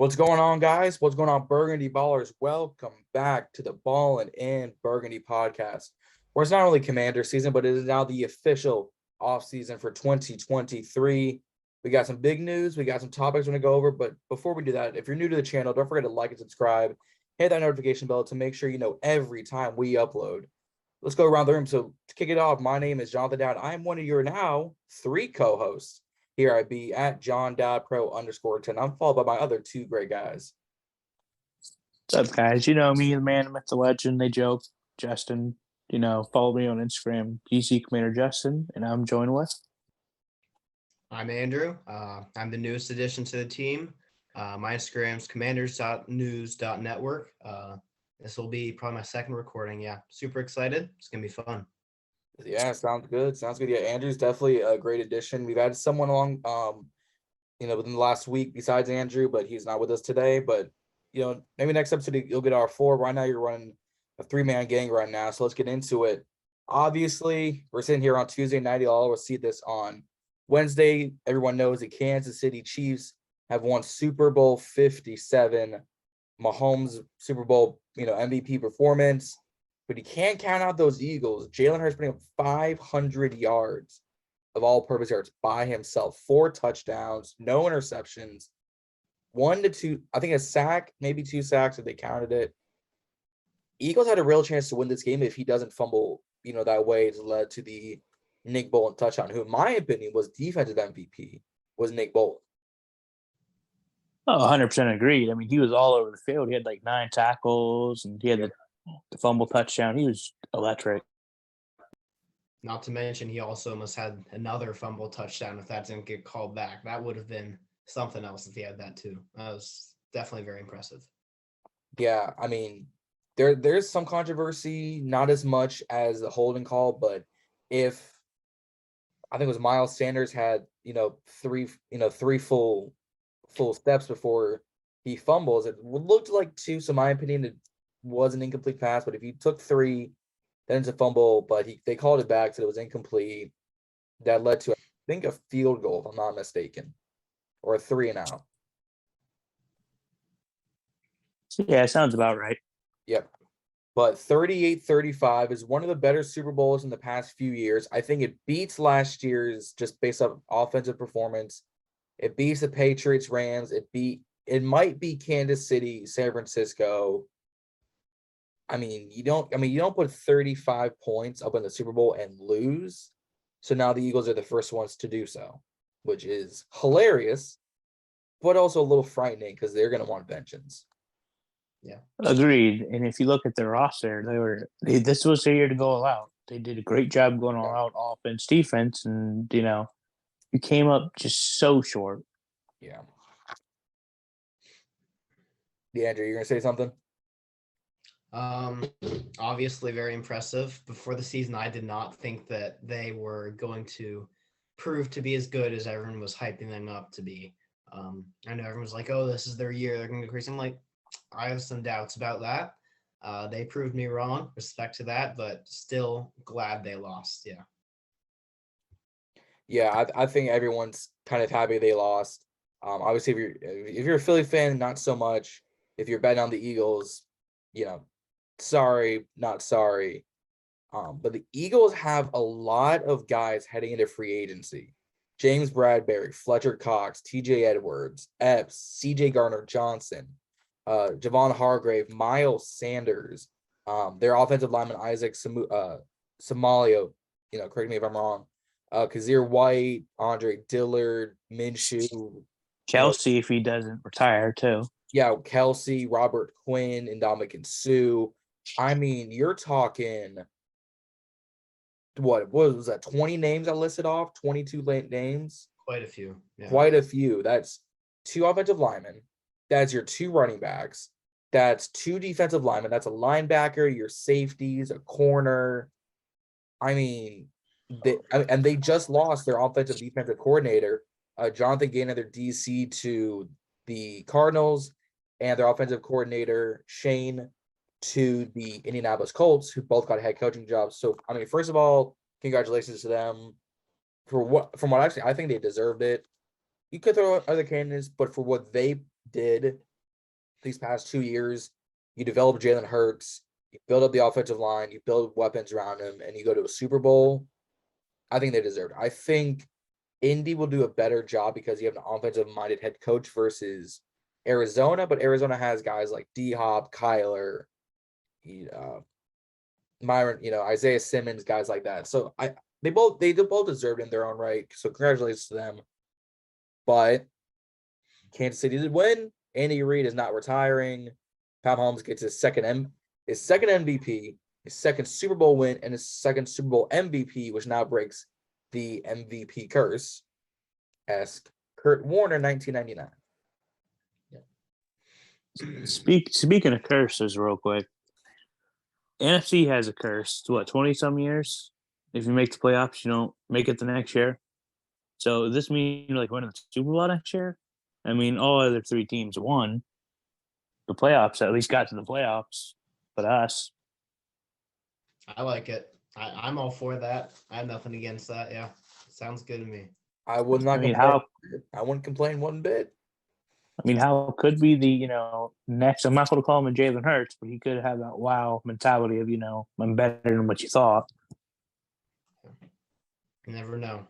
What's going on, guys? What's going on, Burgundy Ballers? Welcome back to the Ballin and Burgundy podcast, where it's not only Commander season, but it is now the official offseason for 2023. We got some big news. We got some topics we're going to go over. But before we do that, if you're new to the channel, don't forget to like and subscribe. Hit that notification bell to make sure you know every time we upload. Let's go around the room. So to kick it off, my name is Jonathan Dowd. I am one of your now 3 co-hosts. Here I be at John Dowd Pro _10. I'm followed by my other 2 great guys. What's up, guys? You know me, the man, the myth, the legend. They joke, Justin. Follow me on Instagram, DC Commander Justin, and I'm joined with. I'm Andrew. I'm the newest addition to the team. My Instagram's commanders.news.network. This will be probably my second recording. Yeah, super excited. It's going to be fun. Yeah, sounds good. Sounds good. Yeah, Andrew's definitely a great addition. We've had someone along, within the last week besides Andrew, but he's not with us today. But, maybe next episode you'll get our 4. Right now you're running a 3-man gang right now. So let's get into it. Obviously, we're sitting here on Tuesday night. You'll always see this on Wednesday. Everyone knows the Kansas City Chiefs have won Super Bowl 57. Mahomes Super Bowl, MVP performance. But you can't count out those Eagles. Jalen Hurts putting up 500 yards of all-purpose yards by himself, 4 touchdowns, no interceptions, 1 to 2, I think a sack, maybe 2 sacks if they counted it. Eagles had a real chance to win this game if he doesn't fumble, that way it's led to the Nick Bolton touchdown, who in my opinion was defensive MVP, was Nick Bolton. Oh, 100% agreed. I mean, he was all over the field. He had like 9 tackles, and he had the fumble touchdown. He was electric. Not to mention, he also almost had another fumble touchdown if that didn't get called back. That would have been something else if he had that too. That was definitely very impressive. Yeah, I mean, there's some controversy, not as much as the holding call, but if I think it was Miles Sanders had, 3 full steps before he fumbles, it looked like 2. So in my opinion, it was an incomplete pass, but if you took 3, then it's a fumble, but they called it back, so it was incomplete. That led to, I think, a field goal, if I'm not mistaken, or a 3-and-out. Yeah, sounds about right. Yep. But 38-35 is one of the better Super Bowls in the past few years. I think it beats last year's just based on offensive performance. It beats the Patriots, Rams. It might be Kansas City, San Francisco. You don't put 35 points up in the Super Bowl and lose. So now the Eagles are the first ones to do so, which is hilarious, but also a little frightening because they're going to want vengeance. Yeah, agreed. And if you look at their roster, this was their year to go all out. They did a great job going all out offense, defense, and you came up just so short. Yeah. Andrew, you're gonna say something? Obviously very impressive. Before the season, I did not think that they were going to prove to be as good as everyone was hyping them up to be. I know everyone was like, oh, this is their year. They're going to go crazy. I'm like, I have some doubts about that. They proved me wrong, respect to that, but still glad they lost. Yeah. Yeah, I think everyone's kind of happy they lost. Obviously, if you're a Philly fan, not so much. If you're betting on the Eagles, sorry, not sorry. But the Eagles have a lot of guys heading into free agency. James Bradbury, Fletcher Cox, TJ Edwards, Epps, CJ Gardner-Johnson, Javon Hargrave, Miles Sanders, their offensive lineman Isaac Somalio, correct me if I'm wrong, Kazir White, Andre Dillard, Minshew, Kelsey, if he doesn't retire too. Yeah, Kelsey, Robert Quinn, and Ndamukong Suh. You're talking, what was that, 20 names I listed off? 22 names? Quite a few. Yeah. Quite a few. That's 2 offensive linemen. That's your 2 running backs. That's 2 defensive linemen. That's a linebacker, your safeties, a corner. And they just lost their offensive defensive coordinator, Jonathan Gaynor, their DC, to the Cardinals, and their offensive coordinator, Shane, to the Indianapolis Colts, who both got head coaching jobs. So, first of all, congratulations to them. From what I've seen, I think they deserved it. You could throw other candidates, but for what they did these past 2 years, you develop Jalen Hurts, you build up the offensive line, you build weapons around him, and you go to a Super Bowl. I think they deserve it. I think Indy will do a better job because you have an offensive-minded head coach versus Arizona, but Arizona has guys like D-Hop, Kyler, Myron, Isaiah Simmons, guys like that. So they both deserved it in their own right. So congratulations to them. But Kansas City did win. Andy Reid is not retiring. Pat Mahomes gets his second MVP, his second Super Bowl win, and his second Super Bowl MVP, which now breaks the MVP curse. Ask Kurt Warner, 1999. Speaking of curses, real quick, NFC has a curse. 20-some years? If you make the playoffs, you don't make it the next year. So does this mean like winning the Super Bowl next year? I mean, all other 3 teams won the playoffs. At least got to the playoffs, but us. I like it. I'm all for that. I have nothing against that. Yeah, sounds good to me. I would not. I mean, complain. I wouldn't complain one bit. I mean, how could be the next? I'm not going to call him a Jalen Hurts, but he could have that wow mentality of I'm better than what you thought. You never know.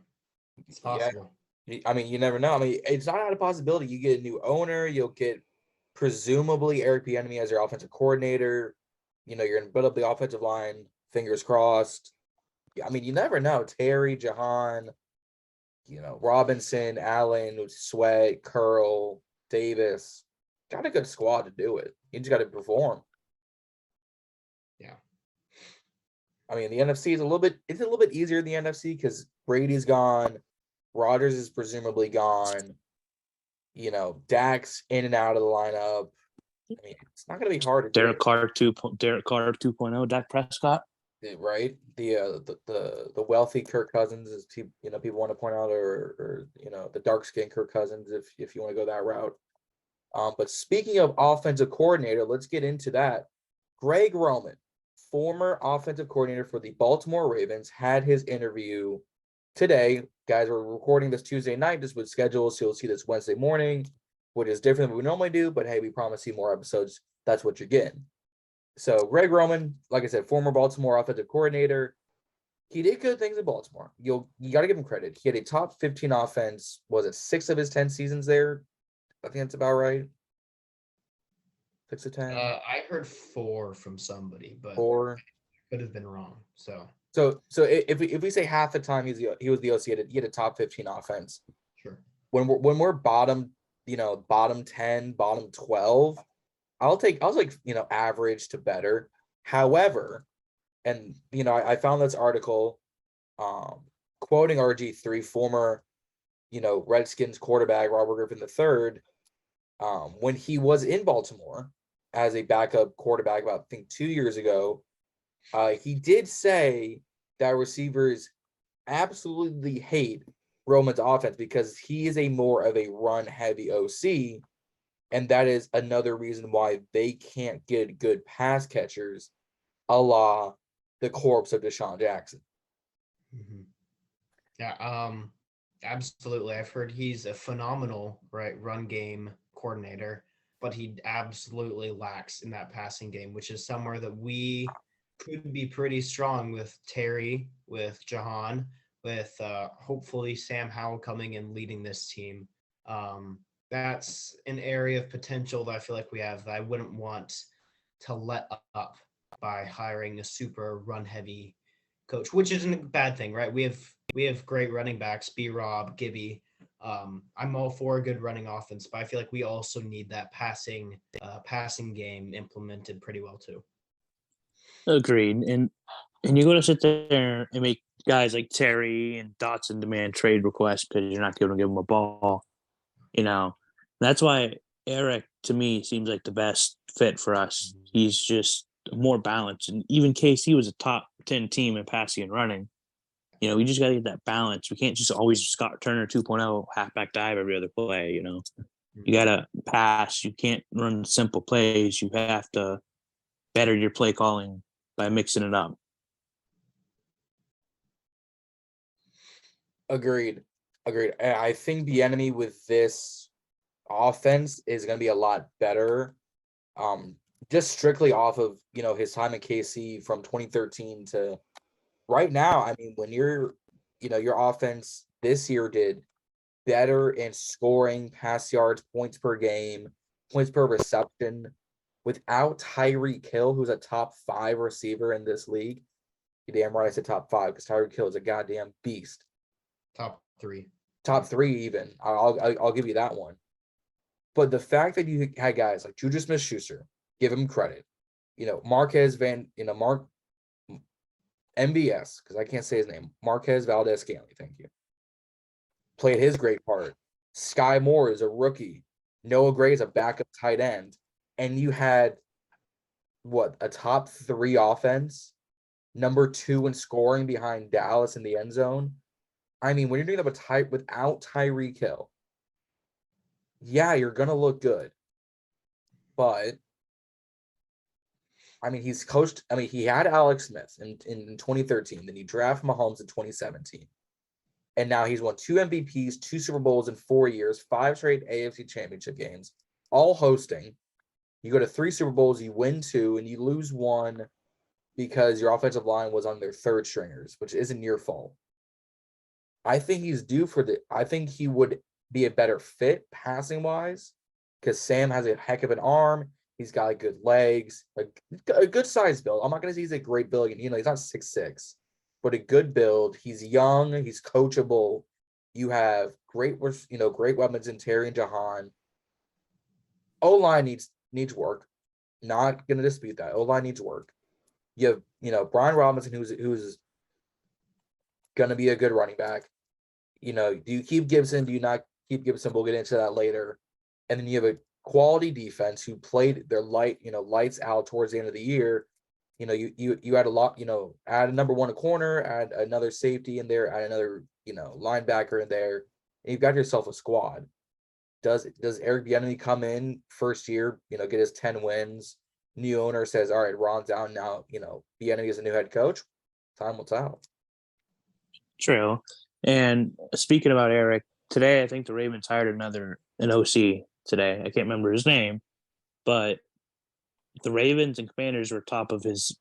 It's possible. Yeah. I mean, you never know. I mean, it's not out of possibility. You get a new owner. You'll get presumably Eric Bieniemy as your offensive coordinator. You're going to build up the offensive line. Fingers crossed. Yeah, I mean, you never know. Terry, Jahan, Robinson, Allen, Sweat, Curl, Davis. Got a good squad to do it. You just got to perform. Yeah. I mean, the NFC is a little bit easier in the NFC because Brady's gone. Rodgers is presumably gone. Dak's in and out of the lineup. I mean, it's not going to be hard to Derek Carr 2.0, Dak Prescott. Right, the wealthy Kirk Cousins, as people want to point out, or the dark skinned Kirk Cousins, if you want to go that route. But speaking of offensive coordinator, let's get into that. Greg Roman, former offensive coordinator for the Baltimore Ravens, had his interview today. Guys, we're recording this Tuesday night. This was scheduled, so you'll see this Wednesday morning, which is different than what we normally do. But hey, we promise you more episodes. That's what you're getting. So Greg Roman, like I said, former Baltimore offensive coordinator, he did good things in Baltimore. You got to give him credit. He had a top 15 offense. Was it 6 of his 10 seasons there? I think that's about right. 6 of 10. I heard 4 from somebody, but 4 could have been wrong. So if we say half the time he was the OC, he had a top 15 offense. Sure. When we're bottom 10, bottom 12. I was like, average to better. However, and, I found this article quoting RG3, former, Redskins quarterback Robert Griffin III, when he was in Baltimore as a backup quarterback about, I think, 2 years ago, he did say that receivers absolutely hate Roman's offense because he is more of a run-heavy OC. And that is another reason why they can't get good pass catchers, a la the corpse of Deshaun Jackson. Mm-hmm. Yeah, absolutely. I've heard he's a phenomenal run game coordinator, but he absolutely lacks in that passing game, which is somewhere that we could be pretty strong with Terry, with Jahan, with hopefully Sam Howell coming and leading this team. That's an area of potential that I feel like we have that I wouldn't want to let up by hiring a super run heavy coach, which isn't a bad thing, right? We have great running backs, B-Rob, Gibby. I'm all for a good running offense, but I feel like we also need that passing game implemented pretty well too. Agreed. And you're going to sit there and make guys like Terry and Dotson demand trade requests because you're not going to give them a ball. That's why Eric, to me, seems like the best fit for us. He's just more balanced. And even KC was a top 10 team in passing and running. We just got to get that balance. We can't just always Scott Turner 2.0 halfback dive every other play. You got to pass. You can't run simple plays. You have to better your play calling by mixing it up. Agreed. I think Bieniemy with this offense is going to be a lot better Just strictly off of, his time at KC from 2013 to right now. I mean, when your offense this year did better in scoring, pass yards, points per game, points per reception, without Tyreek Hill, who's a top 5 receiver in this league. You're damn right I said top 5 because Tyreek Hill is a goddamn beast. Top 3. Top 3 even. I'll give you that one. But the fact that you had guys like Juju Smith-Schuster, give him credit. Mark MVS, because I can't say his name. Marquez Valdez-Scantling, thank you. Played his great part. Sky Moore is a rookie. Noah Gray is a backup tight end. And you had, a top 3 offense, number 2 in scoring behind Dallas in the end zone. I mean, when you're doing that without Tyreek Hill, yeah, you're going to look good. But, I mean, he had Alex Smith in 2013. Then he drafted Mahomes in 2017. And now he's won 2 MVPs, 2 Super Bowls in 4 years, 5 straight AFC Championship games, all hosting. You go to 3 Super Bowls, you win 2, and you lose 1 because your offensive line was on their 3rd stringers, which isn't your fault. I think he's due for I think he would be a better fit passing wise because Sam has a heck of an arm. He's got good legs, a good size build. I'm not going to say he's a great build. He's not 6'6", but a good build. He's young. He's coachable. You have great weapons in Terry and Jahan. O-line needs work. Not going to dispute that. O-line needs work. You have, Brian Robinson, who's going to be a good running back. Do you keep Gibson? Do you not keep Gibson? We'll get into that later. And then you have a quality defense who played their lights out towards the end of the year. You had a lot, add a number 1 a corner, add another safety in there, add another, linebacker in there, and you've got yourself a squad. Does Eric Bieniemy come in first year, get his 10 wins? New owner says, all right, Ron's out now, Bieniemy is a new head coach. Time will tell. True. And speaking about Eric, today I think the Ravens hired an OC today. I can't remember his name, but the Ravens and Commanders were top of his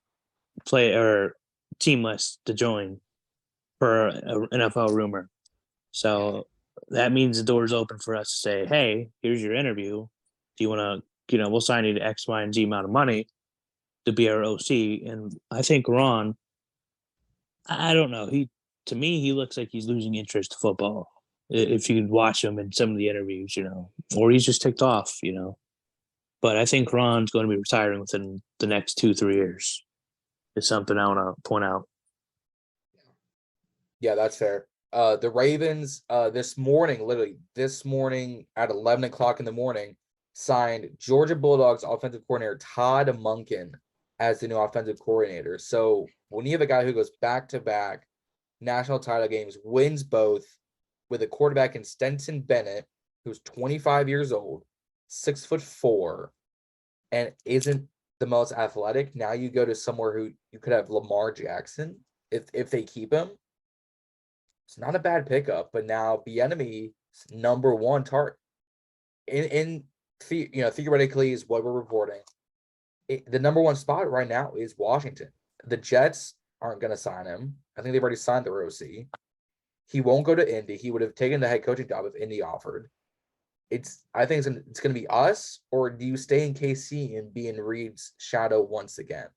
team list to join for an NFL rumor. So that means the door's open for us to say, hey, here's your interview. Do you want to, we'll sign you to X, Y, and Z amount of money to be our OC. And I think Ron, I don't know. To me, he looks like he's losing interest to football. If you watch him in some of the interviews, or he's just ticked off, But I think Ron's going to be retiring within the next 2-3 years. Is something I want to point out. Yeah, that's fair. The Ravens, this morning at 11 o'clock in the morning, signed Georgia Bulldogs offensive coordinator Todd Monken as the new offensive coordinator. So when you have a guy who goes back-to-back national title games, wins both, with a quarterback in Stetson Bennett, who's 25 years old, 6'4", and isn't the most athletic. Now you go to somewhere who you could have Lamar Jackson if they keep him. It's not a bad pickup, but now Bieniemy's number 1 target theoretically is what we're reporting. The number 1 spot right now is Washington. The Jets aren't going to sign him. I think they've already signed their OC. He won't go to Indy. He would have taken the head coaching job if Indy offered. I think it's going to be us, or do you stay in KC and be in Reed's shadow once again?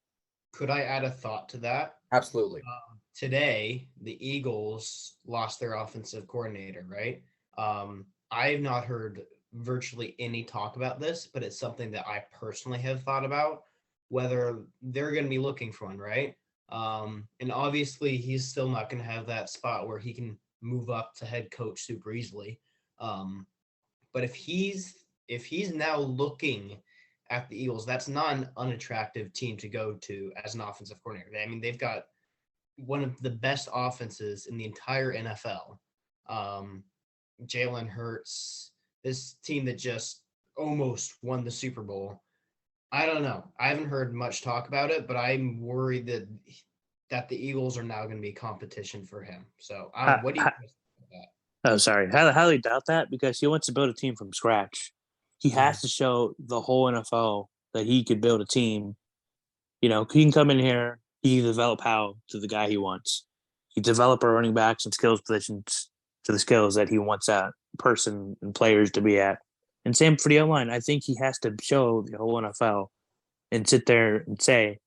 Could I add a thought to that? Absolutely. Today, the Eagles lost their offensive coordinator, right? I have not heard virtually any talk about this, but it's something that I personally have thought about, whether they're going to be looking for one, right? And obviously, he's still not going to have that spot where he can move up to head coach super easily. But if he's now looking at the Eagles, that's not an unattractive team to go to as an offensive coordinator. I mean, they've got one of the best offenses in the entire NFL. Jalen Hurts, this team that just almost won the Super Bowl. I don't know. I haven't heard much talk about it, but I'm worried that the Eagles are now going to be competition for him. So, what do you think about that? Oh, sorry. I highly doubt that because he wants to build a team from scratch. He has to show the whole NFL that he could build a team. You know, he can come in here, he can develop Howell to the guy he wants. He develop our running backs and skills positions to the skills that he wants that person and players to be at. And same for the O-line. I think he has to show the whole NFL and sit there and say,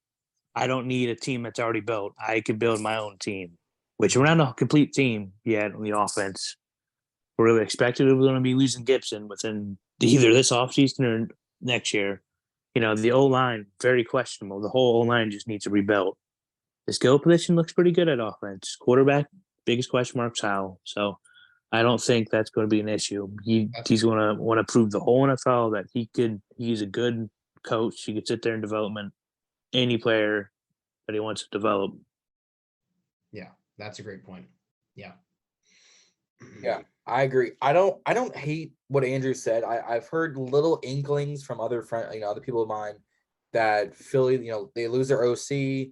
I don't need a team that's already built. I could build my own team, which we're not a complete team yet on the offense. We're really expected we're going to be losing Gibson within either this offseason or next year. You know, the O-line, very questionable. The whole O-line just needs to rebuild. The skill position looks pretty good at offense. Quarterback, biggest question mark's Howell. So I don't think that's going to be an issue. He's going to want to prove the whole NFL that he's a good coach. He could sit there and development any player that he wants to develop. Yeah, that's a great point. Yeah. Yeah, I agree. I don't hate what Andrew said. I've heard little inklings from other other people of mine that Philly, they lose their OC.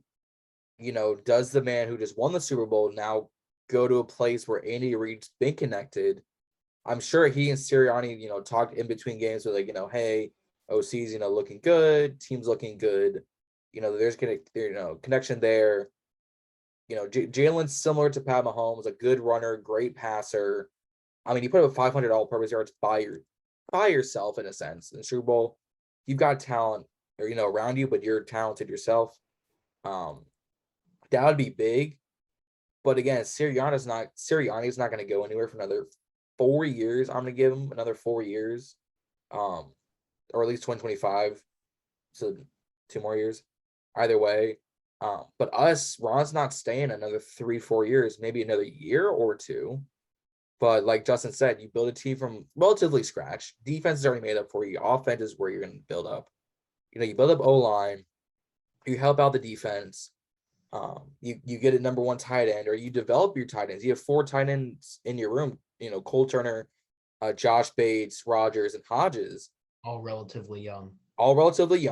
Does the man who just won the Super Bowl now go to a place where Andy Reid's been connected? I'm sure he and Sirianni, talked in between games with hey, OC's, looking good, team's looking good. There's connection there. Jalen's similar to Pat Mahomes, a good runner, great passer. I mean, you put up 500 all-purpose yards by yourself in a sense. In the Super Bowl, you've got talent, around you, but you're talented yourself. That would be big. But again, Sirianni's not going to go anywhere for another 4 years. I'm going to give him another 4 years, or at least 2025. So 2 more years. Either way. But Ron's not staying another 3-4 years, maybe another year or two. But like Justin said, you build a team from relatively scratch. Defense is already made up for you. Offense is where you're going to build up. You build up O-line. You help out the defense. You get a number one tight end, or you develop your tight ends. You have 4 tight ends in your room. Cole Turner, Josh Bates, Rogers, and Hodges. All relatively young. All relatively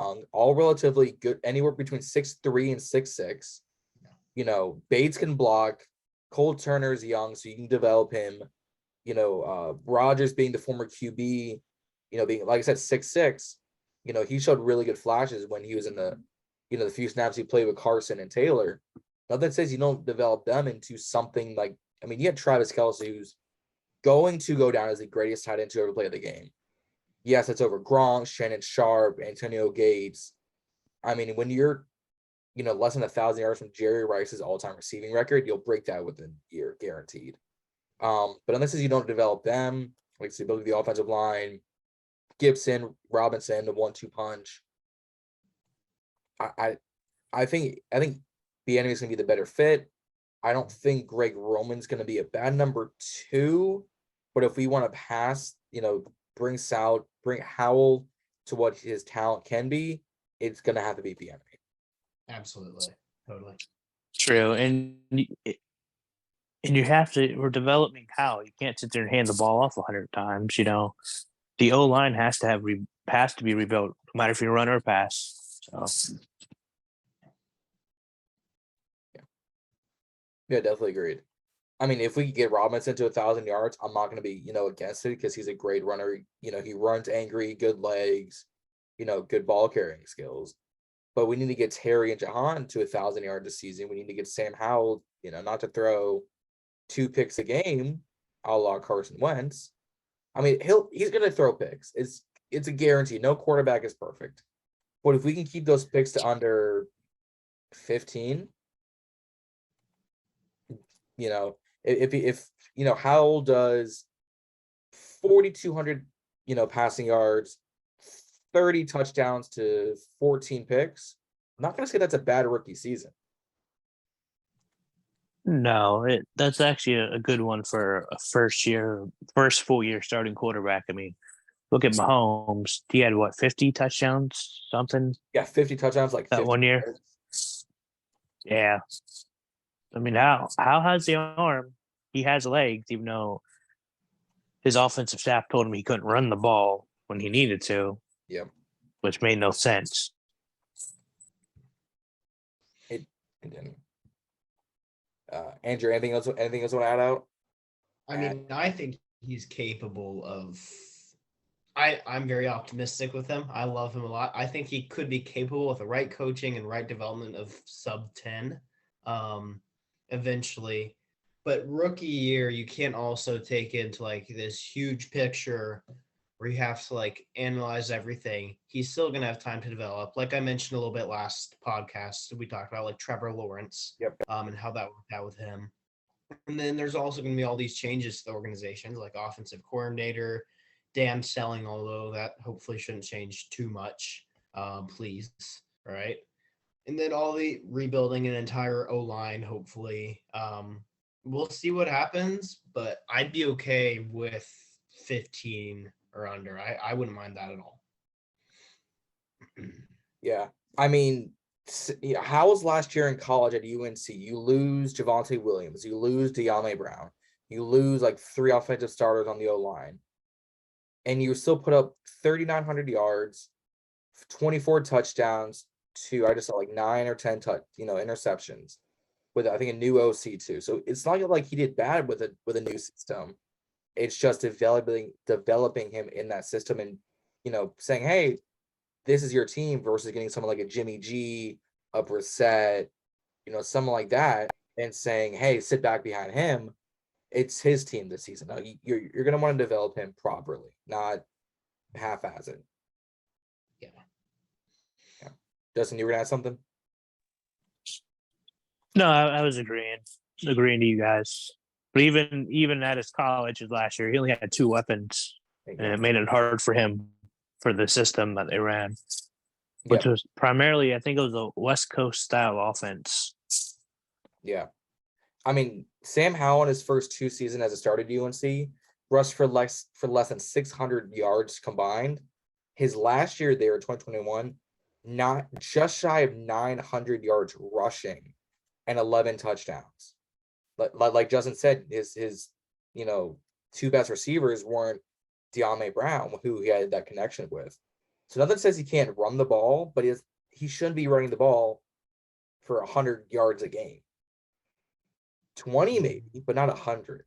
good, anywhere between 6'3" and 6'6". Bates can block. Cole Turner's young, so you can develop him. Rogers being the former QB, being, like I said, 6'6", he showed really good flashes when he was in the few snaps he played with Carson and Taylor. Nothing says you don't develop them into something like, you had Travis Kelce, who's going to go down as the greatest tight end to ever play the game. Yes, it's over Gronk, Shannon Sharp, Antonio Gates. When you're, less than 1,000 yards from Jerry Rice's all-time receiving record, you'll break that within a year, guaranteed. But unless you don't develop them, like the ability of the offensive line, Gibson, Robinson, the 1-2 punch. I think Bieniemy is going to be the better fit. I don't think Greg Roman's going to be a bad number 2, but if we want to pass, bring Howell to what his talent can be, it's going to have to be Bieniemy. Absolutely. Totally. True. And you have to, we're developing Howell. You can't sit there and hand the ball off 100 times, The O-line has to be rebuilt, no matter if you run or pass. So. Yeah, definitely agreed. If we could get Robinson to 1,000 yards, I'm not going to be, against it, because he's a great runner. He runs angry, good legs, good ball carrying skills. But we need to get Terry and Jahan to 1,000 yards this season. We need to get Sam Howell, not to throw 2 picks a game, a la Carson Wentz. He's going to throw picks. It's a guarantee. No quarterback is perfect. But if we can keep those picks to under 15, if Howell does 4,200, passing yards, 30 touchdowns to 14 picks, I'm not going to say that's a bad rookie season. No, that's actually a good one for a first full year starting quarterback. Look at Mahomes. He had 50 touchdowns, something? Yeah, 50 touchdowns like that 1 year. Yeah. How has the arm? He has legs, even though his offensive staff told him he couldn't run the ball when he needed to. Yep. Which made no sense. It didn't. Andrew, anything else you want to add out? I think he's capable of I'm very optimistic with him. I love him a lot. I think he could be capable with the right coaching and right development of sub 10 eventually. But rookie year, you can't also take into like this huge picture where you have to like analyze everything. He's still going to have time to develop. Like I mentioned a little bit last podcast, we talked about like Trevor Lawrence Yep. And how that worked out with him. And then there's also going to be all these changes to the organizations, like offensive coordinator, Dan selling, although that hopefully shouldn't change too much, please. All right. And then all the rebuilding an entire O line, hopefully. We'll see what happens, but I'd be okay with 15 or under. I wouldn't mind that at all. Yeah. I mean, how was last year in college at UNC? You lose Javonte Williams, you lose De'Ami Brown, you lose like 3 offensive starters on the O line, and you still put up 3,900 yards, 24 touchdowns to I just saw like 9 or 10 interceptions with I think a new OC too. So it's not like he did bad with a new system. It's just developing him in that system and saying, hey, this is your team versus getting someone like a Jimmy G, a Brissett, someone like that, and saying, hey, sit back behind him. It's his team this season. No, you're going to want to develop him properly, not half-ass it. Yeah. Justin, you were going to add something? No, I was agreeing to you guys. But even at his college last year, he only had 2 weapons, and it made it hard for him for the system that they ran, which was primarily, I think it was a West Coast style offense. Yeah. I mean, Sam Howell in his first 2 seasons as a starter at UNC rushed for less than 600 yards combined. His last year there in 2021, not just shy of 900 yards rushing and 11 touchdowns. Like Justin said, his 2 best receivers weren't De'Ami Brown, who he had that connection with. So nothing says he can't run the ball, but he shouldn't be running the ball for 100 yards a game. 20 maybe, but not 100.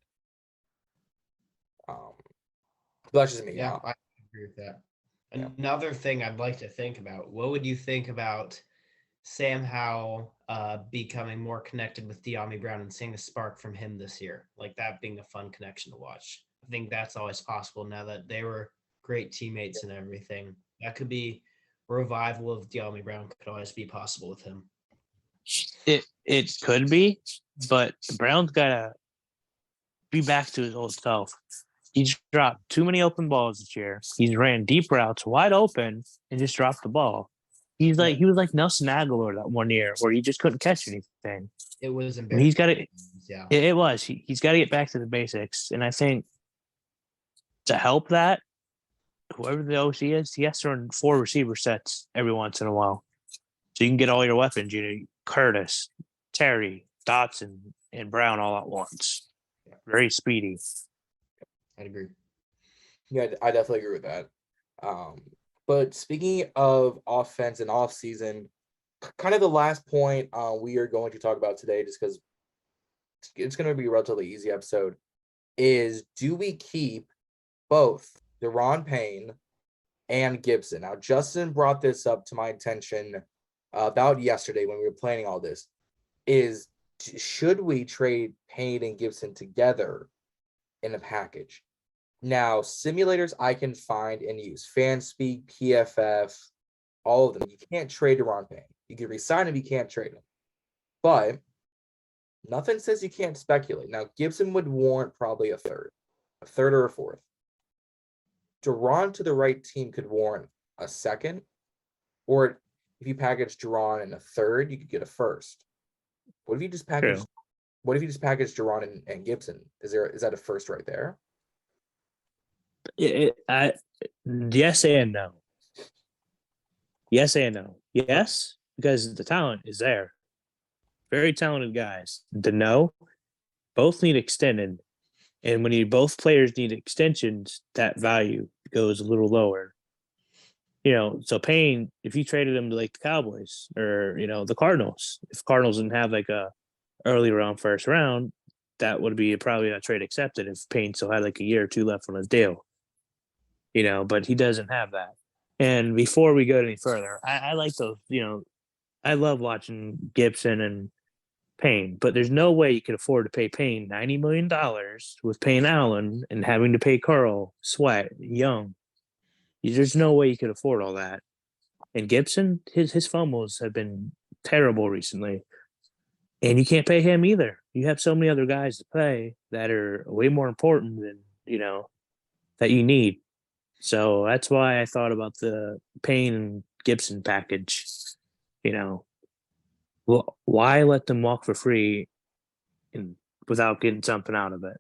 That's just me. Yeah, I agree with that. Yeah. Another thing I'd like to think about, what would you think about Sam Howell becoming more connected with De'Ami Brown and seeing a spark from him this year? Like that being a fun connection to watch. I think that's always possible now that they were great teammates and everything. That could be a revival of De'Ami Brown could always be possible with him. It could be, but Brown's gotta be back to his old self. He's dropped too many open balls this year. He's ran deep routes wide open and just dropped the ball. He was like Nelson Aguilar that one year where he just couldn't catch anything. It was embarrassing. He's got to. Yeah, it was. He's got to get back to the basics, and I think to help that, whoever the OC is, he has to run 4 receiver sets every once in a while, so you can get all your weapons. Curtis, Terry, Dotson, and Brown all at once. Very speedy. I'd agree. Yeah, I definitely agree with that. But speaking of offense and off season, kind of the last point we are going to talk about today, just because it's going to be a relatively easy episode, is do we keep both Daron Payne and Gibson? Now, Justin brought this up to my attention about yesterday when we were planning all this, is should we trade Payne and Gibson together in a package? Now, simulators I can find and use, Fanspeak, PFF, all of them. You can't trade Daron Payne. You can resign him, you can't trade him. But nothing says you can't speculate. Now, Gibson would warrant probably a third or a fourth. Daron to the right team could warrant a second, or if you package Daron in a third, you could get a first. What if you just package? True. What if you just package Daron and Gibson? Is that a first right there? Yes and no. Yes and no. Yes, because the talent is there. Very talented guys. The no, both need extended. And when both players need extensions, that value goes a little lower. So Payne, if you traded him to like the Cowboys or, the Cardinals, if Cardinals didn't have like a early round, first round, that would be probably a trade accepted if Payne still had like a year or 2 left on his deal. but he doesn't have that. And before we go any further, I like those, I love watching Gibson and Payne, but there's no way you could afford to pay Payne $90 million with Payne Allen and having to pay Carl, Sweat, Young. There's no way you could afford all that. And Gibson, his fumbles have been terrible recently. And you can't pay him either. You have so many other guys to pay that are way more important than, that you need. So that's why I thought about the Payne and Gibson package. Well, why let them walk for free and without getting something out of it?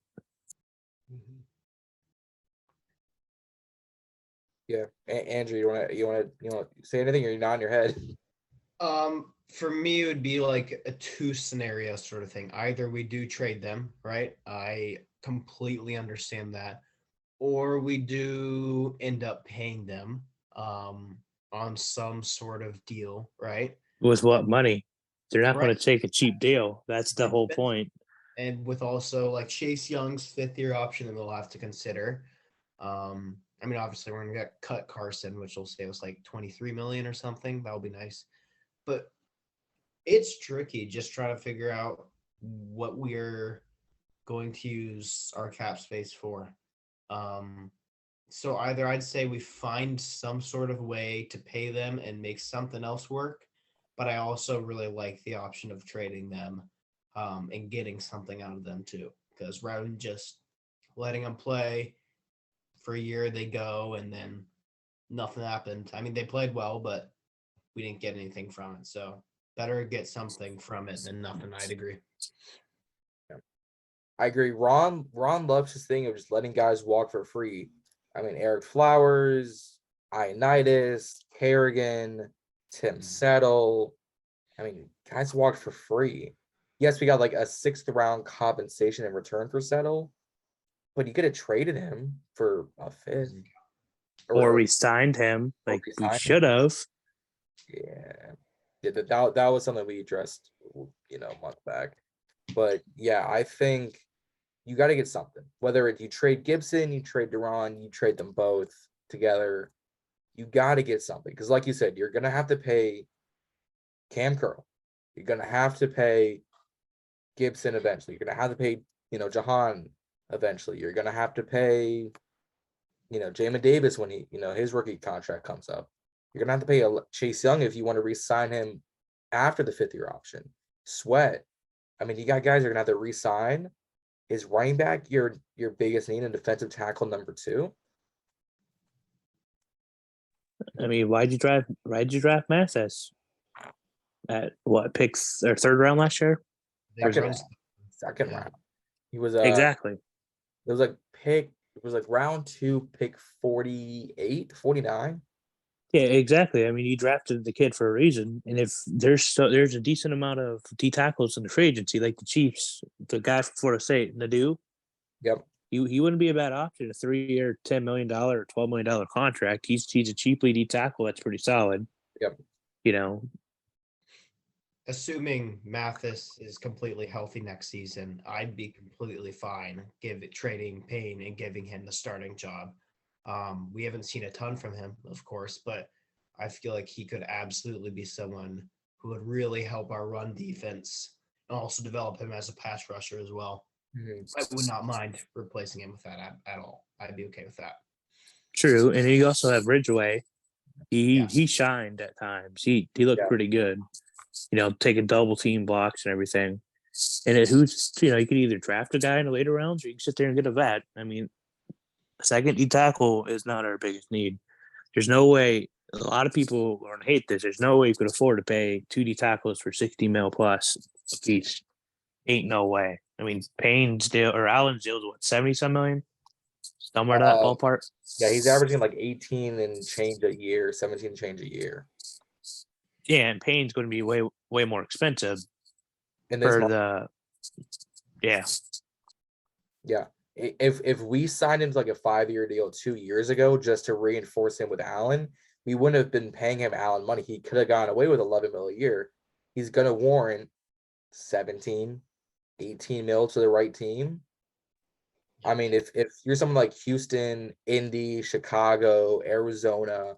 Mhm. Yeah, Andrew, you want to say anything, or you're nodding your head? For me, it would be like a two scenario sort of thing. Either we do trade them, right? I completely understand that, or we do end up paying them on some sort of deal, right? With what money? They're not going Right. to take a cheap deal. That's the whole With- point. And with also like Chase Young's 5th-year option that we'll have to consider. I mean, obviously we're gonna get cut Carson, which will save us like 23 million or something. That'll be nice. But it's tricky just trying to figure out what we're going to use our cap space for. Um, so either I'd say we find some sort of way to pay them and make something else work, but I also really like the option of trading them and getting something out of them too. Because rather than just letting them play for a year, they go and then nothing happened. I mean, they played well, but we didn't get anything from it. So better get something from it than nothing. I'd agree. I agree. Ron loves his thing of just letting guys walk for free. I mean, Eric Flowers, Ioannidis, Kerrigan, Tim Settle. I mean, guys walked for free. Yes, we got like a 6th round compensation in return for Settle, but you could have traded him for a 5th. Or we signed him like we should have. Yeah, that was something we addressed, a month back. But yeah, I think you got to get something. Whether you trade Gibson, you trade Daron, you trade them both together, you got to get something. Because like you said, you're gonna have to pay Cam Curl. You're gonna have to pay Gibson eventually. You're gonna have to pay, Jahan eventually. You're gonna have to pay, Jamin Davis when his rookie contract comes up. You're gonna have to pay Chase Young if you want to re-sign him after the 5th-year option. Sweat. I mean, you got guys that are gonna have to re-sign. Is running back your biggest need and defensive tackle number 2? I mean, why'd you draft Mathis at what picks or 3rd round last year? Second round. He was exactly. It was like round 2, pick 48, 49. Yeah, exactly. I mean, you drafted the kid for a reason, and if there's a decent amount of D tackles in the free agency, like the Chiefs, the guy from Florida State, Nadu. Yep. He wouldn't be a bad option. A 3-year, $10 million or $12 million contract. He's a cheap D tackle that's pretty solid. Yep. Assuming Mathis is completely healthy next season, I'd be completely fine trading Payne and giving him the starting job. We haven't seen a ton from him, of course, but I feel like he could absolutely be someone who would really help our run defense and also develop him as a pass rusher as well. Mm-hmm. I would not mind replacing him with that at all. I'd be okay with that. True, and you also have Ridgeway. He shined at times. He looked pretty good. Taking double team blocks and everything. And you could either draft a guy in the later rounds or you can sit there and get a vet. I mean, second D tackle is not our biggest need. There's no way. A lot of people are gonna hate this. There's no way you could afford to pay 2 D tackles for 60 mil plus a piece. Ain't no way. I mean, Payne's deal or Allen's deal is what, 70-some million? Somewhere that ballpark. Yeah, he's averaging like 18 and change a year, 17 and change a year. Yeah, and Payne's going to be way more expensive Yeah. If we signed him to like a 5-year deal 2 years ago just to reinforce him with Allen, we wouldn't have been paying him Allen money. He could have gone away with 11 mil a year. He's going to warrant 17, 18 mil to the right team. I mean, if you're someone like Houston, Indy, Chicago, Arizona,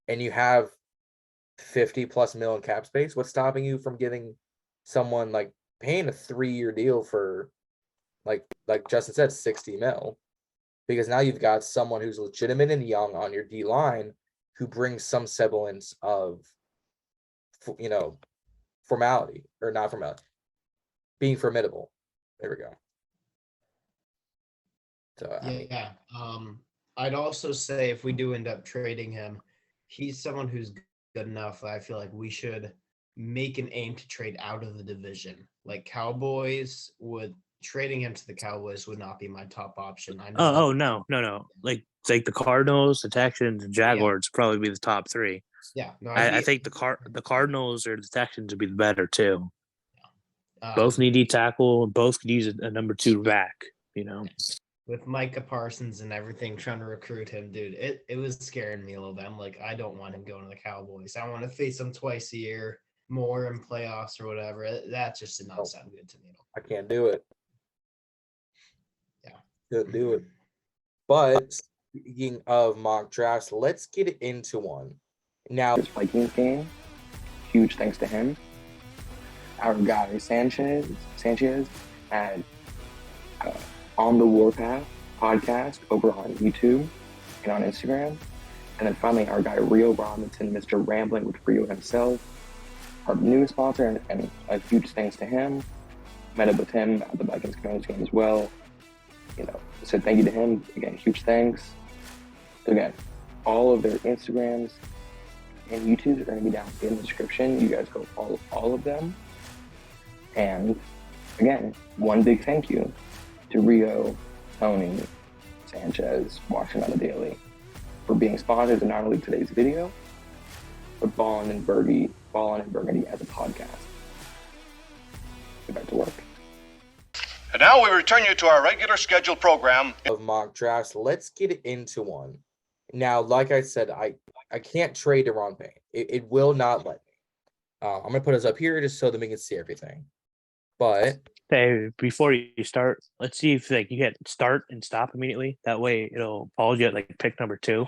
and you have 50+ mil in cap space, what's stopping you from giving someone like Payne a 3-year deal for like Justin said, 60 mil? Because now you've got someone who's legitimate and young on your D line who brings some semblance of, formality, or not formality, being formidable. There we go. So I mean, Yeah. I'd also say if we do end up trading him, he's someone who's good enough that I feel like we should make an aim to trade out of the division. Like Cowboys would trading him to the Cowboys would not be my top option. I know. Oh no. Like the Cardinals, the Texans, and Jaguars probably be the top three. Yeah. No, I think the Cardinals or the Texans would be the better too. Both um, need D tackle. Both could use a number 2 back. with Micah Parsons and everything trying to recruit him, dude, it was scaring me a little bit. I'm like, I don't want him going to the Cowboys. I want to face him twice a year, more in playoffs or whatever. That just did not sound good to me at all. I can't do it. Yeah. Couldn't do it. But speaking of mock drafts, let's get into one. Now, This Vikings game, huge thanks to him. Our guy Sanchez had On the Warpath podcast over on YouTube and on Instagram. And then finally, our guy Rio Robinson, Mr. Rambling with Rio himself, our newest sponsor, and a huge thanks to him. Met up with him at the Vikings Commanders game as well. Said thank you to him. Again, huge thanks. So again, all of their Instagrams and YouTubes are going to be down in the description. You guys go follow all of them. And again, one big thank you to Rio, Tony, Sanchez, watching on the daily, for being sponsors of not only today's video, but Ballin and Burgundy as a podcast. Get back to work. And now we return you to our regular scheduled program of mock drafts, let's get into one. Now, like I said, I can't trade Daron Payne. It will not let me. I'm going to put us up here just so that we can see everything. But Hey, before you start, let's see if you hit start and stop immediately. That way it'll pause you at pick number 2.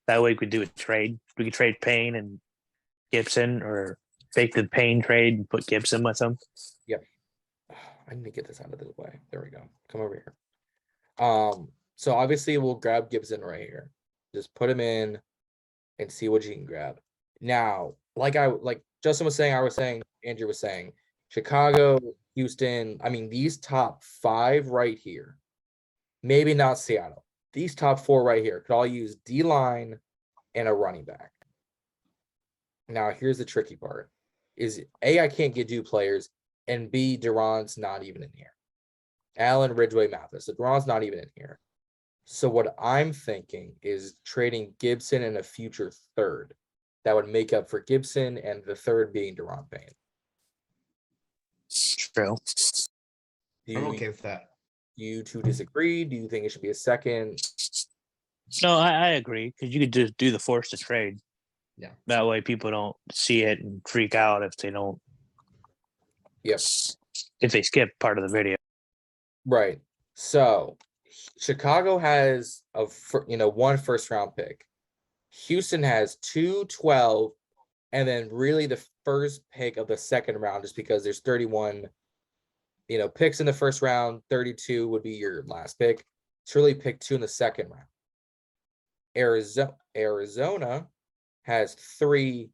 That way we could do a trade. We could trade Payne and Gibson, or fake the Payne trade and put Gibson with them. Yep. I need to get this out of the way. There we go. Come over here. So obviously we'll grab Gibson right here. Just put him in and see what you can grab. Now, like Justin was saying, I was saying, Andrew was saying, Chicago, Houston, I mean, these top 5 right here, maybe not Seattle. These top 4 right here could all use D-line and a running back. Now, here's the tricky part. Is A, I can't get 2 players, and B, Daron's not even in here. Allen, Ridgeway, Mathis. So Daron's not even in here. So what I'm thinking is trading Gibson and a future 3rd. That would make up for Gibson, and the 3rd being Daron Payne. True. I'm okay with that. You 2 disagree? Do you think it should be a 2nd? No, I agree, because you could just do the force to trade. Yeah. That way people don't see it and freak out if they don't. Yes. If they skip part of the video. Right. So Chicago has 1 first-round pick. Houston has 2, 12, and then really the first pick of the 2nd round, just because there's 31, picks in the 1st round. 32 would be your last pick. It's really pick 2 in the 2nd round. Arizona has 3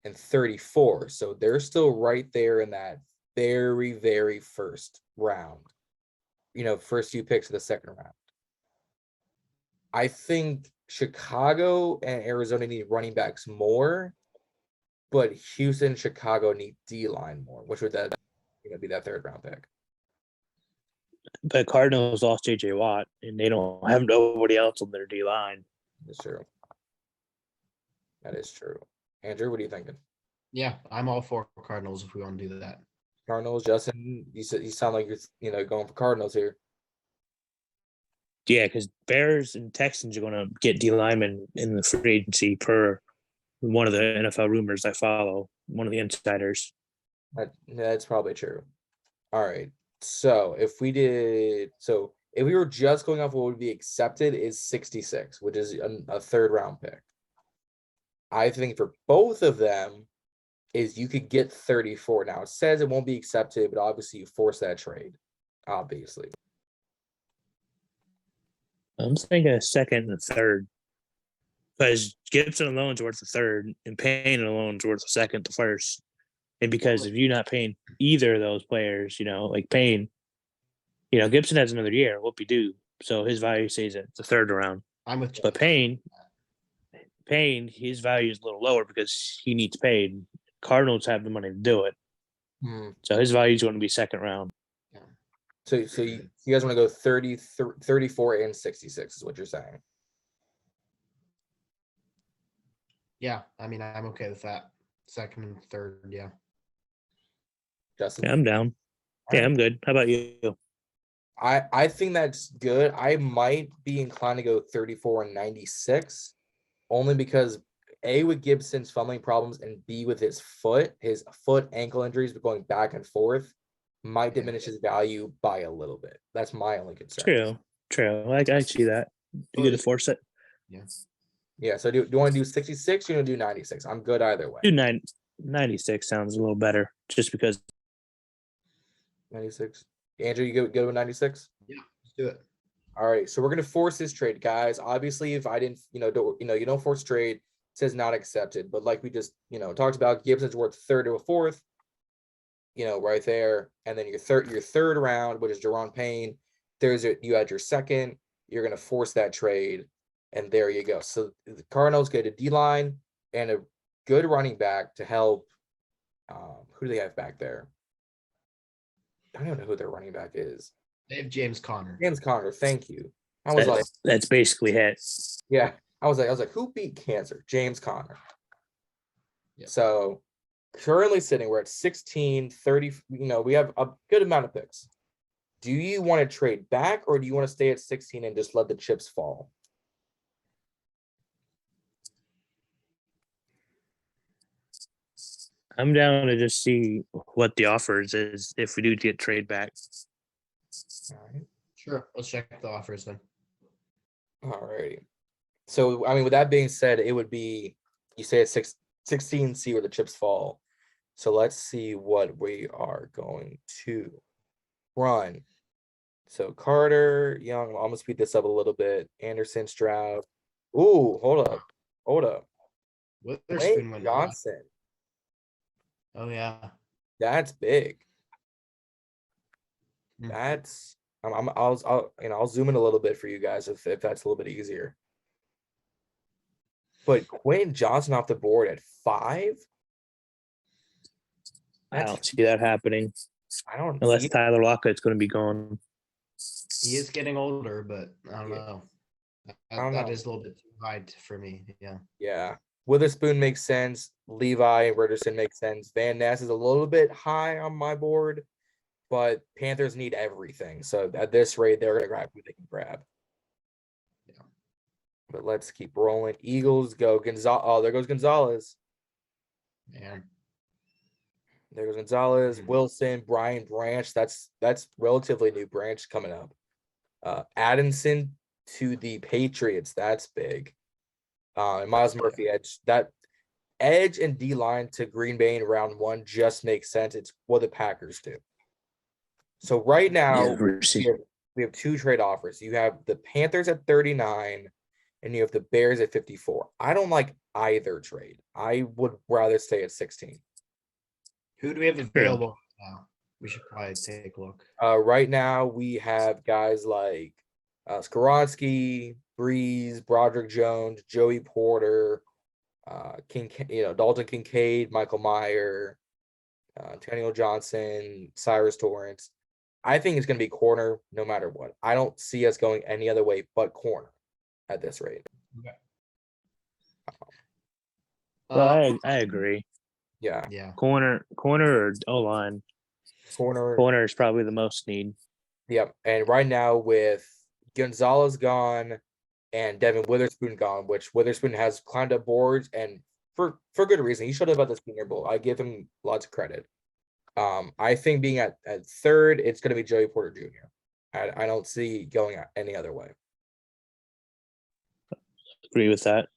and 34, so they're still right there in that very, very first round. First few picks of the 2nd round. I think Chicago and Arizona need running backs more, but Houston, Chicago need D-line more, which would that be that 3rd round pick. But Cardinals lost J.J. Watt, and they don't have nobody else on their D-line. That's true. That is true. Andrew, what are you thinking? Yeah, I'm all for Cardinals if we want to do that. Cardinals, Justin, you sound like you're going for Cardinals here. Yeah, because Bears and Texans are going to get D linemen in the free agency per one of the NFL rumors I follow, one of the insiders. That's probably true. All right. So if we did, If we were just going off what would be accepted is 66, which is a third round pick. I think for both of them is you could get 34. Now it says it won't be accepted, but obviously you force that trade, obviously. I'm thinking a second and a third. Because Gibson alone's worth a third, and Payne alone's worth a second to first. And because if you're not paying either of those players, like Payne, Gibson has another year, whoop-de-doo. So his value stays at the third round. I'm with But Payne, his value is a little lower because he needs paid. Cardinals have the money to do it. So his value is going to be second round. Yeah. So you guys want to go 30, 34 and 66 is what you're saying. Yeah, I mean, I'm okay with that. Second and third, yeah. Justin? Yeah, I'm down. Yeah, I'm good. How about you? I think that's good. I might be inclined to go 34 and 96, only because A, with Gibson's fumbling problems, and B, with his foot ankle injuries, but going back and forth, might diminish his value by a little bit. That's my only concern. True. I see that. You get to force it. Yeah. Yeah. So do you want to do 66? Or you want to do 96? I'm good either way. Do 96 sounds a little better, just because. 96. Andrew, you go with 96? Yeah, let's do it. All right. So we're gonna force this trade, guys. Obviously, if I didn't, you don't force trade, it says not accepted. But like we just, talked about, Gibson's worth third to a fourth. Right there, and then your third round, which is Daron Payne. You had your second. You're gonna force that trade, and there you go. So the Cardinals get a D line and a good running back to help. Who do they have back there? I don't even know who their running back is. They have James Conner. James Conner, thank you. I was that's basically it. Yeah. I was like, who beat cancer? James Conner. Yep. So currently sitting, we're at 16, 30. We have a good amount of picks. Do you want to trade back, or do you want to stay at 16 and just let the chips fall? I'm down to just see what the offers is if we do get trade back. All right. Sure. Let's check the offers then. All righty. So, I mean, with that being said, it would be, you say it's 16, see where the chips fall. So let's see what we are going to run. So Carter, Young, I'm gonna speed this up a little bit. Anderson, Stroud. Ooh, hold up. Witherspoon went Johnson. Oh yeah. That's big. Mhm. That's I'll zoom in a little bit for you guys if that's a little bit easier. But Quentin Johnson off the board at 5. I don't see that happening. I don't Unless see Tyler Lockett's going to be gone. He is getting older, but I don't know. That is a little bit too high for me. Yeah. Yeah. Witherspoon makes sense. Levi and Richardson makes sense. Van Ness is a little bit high on my board, but Panthers need everything. So at this rate, they're going to grab who they can grab. Yeah. But let's keep rolling. Eagles go. There goes Gonzalez. Man. There goes Gonzalez, Wilson, Brian Branch. That's relatively new branch coming up. Addison to the Patriots. That's big. And Miles Murphy edge and D line to Green Bay in round 1 just makes sense. It's what the Packers do. So right now we have 2 trade offers. You have the Panthers at 39 and you have the Bears at 54. I don't like either trade. I would rather stay at 16. Who do we have available now? We should probably take a look. Right now we have guys like Skoronski, Breeze, Broderick Jones, Joey Porter, Dalton Kincaid, Michael Meyer, Antonio Johnson, Cyrus Torrance. I think it's going to be corner no matter what. I don't see us going any other way but corner at this rate. Okay. Well, I agree. Yeah. Corner or O-line. Corner is probably the most need. Yep. And right now with Gonzalez gone and Devin Witherspoon gone, which Witherspoon has climbed up boards and for good reason. He showed up at the Senior Bowl. I give him lots of credit. I think being at third, it's going to be Joey Porter Jr. I don't see going any other way. Agree with that.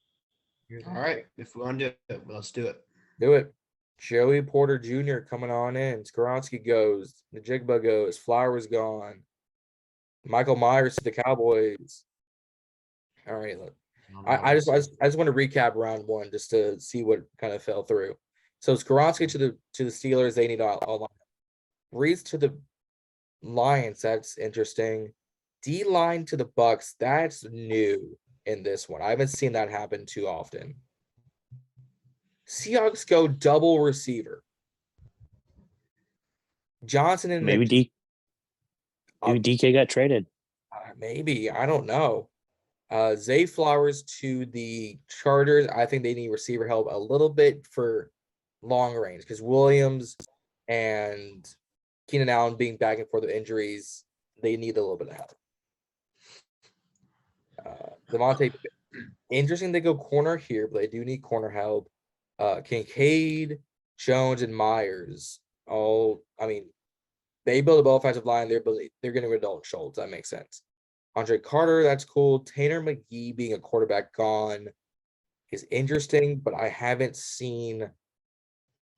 All right, if we want to do it, let's do it. Do it. Joey Porter Jr. coming on in. Skoronski goes. Najigba goes. Flowers gone. Michael Myers to the Cowboys. All right, look. I just want to recap round one just to see what kind of fell through. So Skoronski to the Steelers, they need all line. Reese to the Lions, that's interesting. D line to the Bucks, that's new in this one. I haven't seen that happen too often. Seahawks go double receiver. Johnson and Maybe DK got traded. Maybe, I don't know. Zay Flowers to the Chargers. I think they need receiver help a little bit for long range because Williams and Keenan Allen being back and forth with injuries, they need a little bit of help. Devontae, interesting they go corner here, but they do need corner help. Kincaid, Jones, and Myers. They build a ball offensive line. They're getting rid of Dalton Schultz. That makes sense. Andre Carter, that's cool. Tanner McGee being a quarterback gone is interesting, but I haven't seen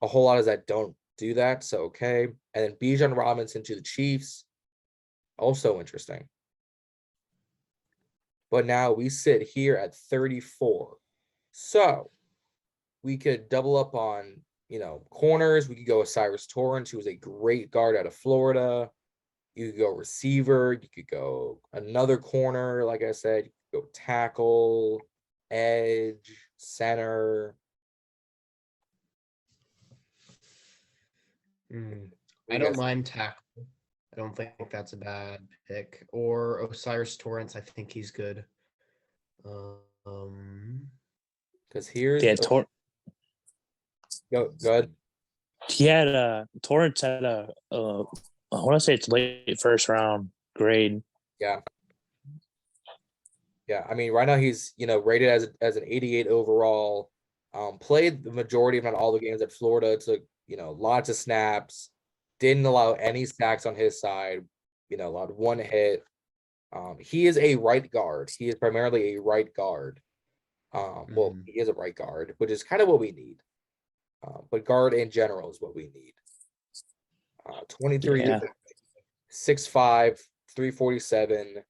a whole lot of that don't do that. So, okay. And then Bijan Robinson to the Chiefs. Also interesting. But now we sit here at 34. So we could double up on, corners. We could go with Cyrus Torrance, who is a great guard out of Florida. You could go receiver. You could go another corner. Like I said, you could go tackle, edge, center. I don't mind tackle. I don't think that's a bad pick. Or Osiris Torrance. I think he's good. Because here's go ahead. He had Torrance had I want to say it's late first round grade. Yeah. Yeah. I mean, right now he's, rated as an 88 overall. Played the majority, if not all the games at Florida. Took, lots of snaps. Didn't allow any sacks on his side. Allowed one hit. He is a right guard. He is primarily a right guard. Well, he is a right guard, which is kind of what we need. But guard in general is what we need. 23 years, 6'5", 347.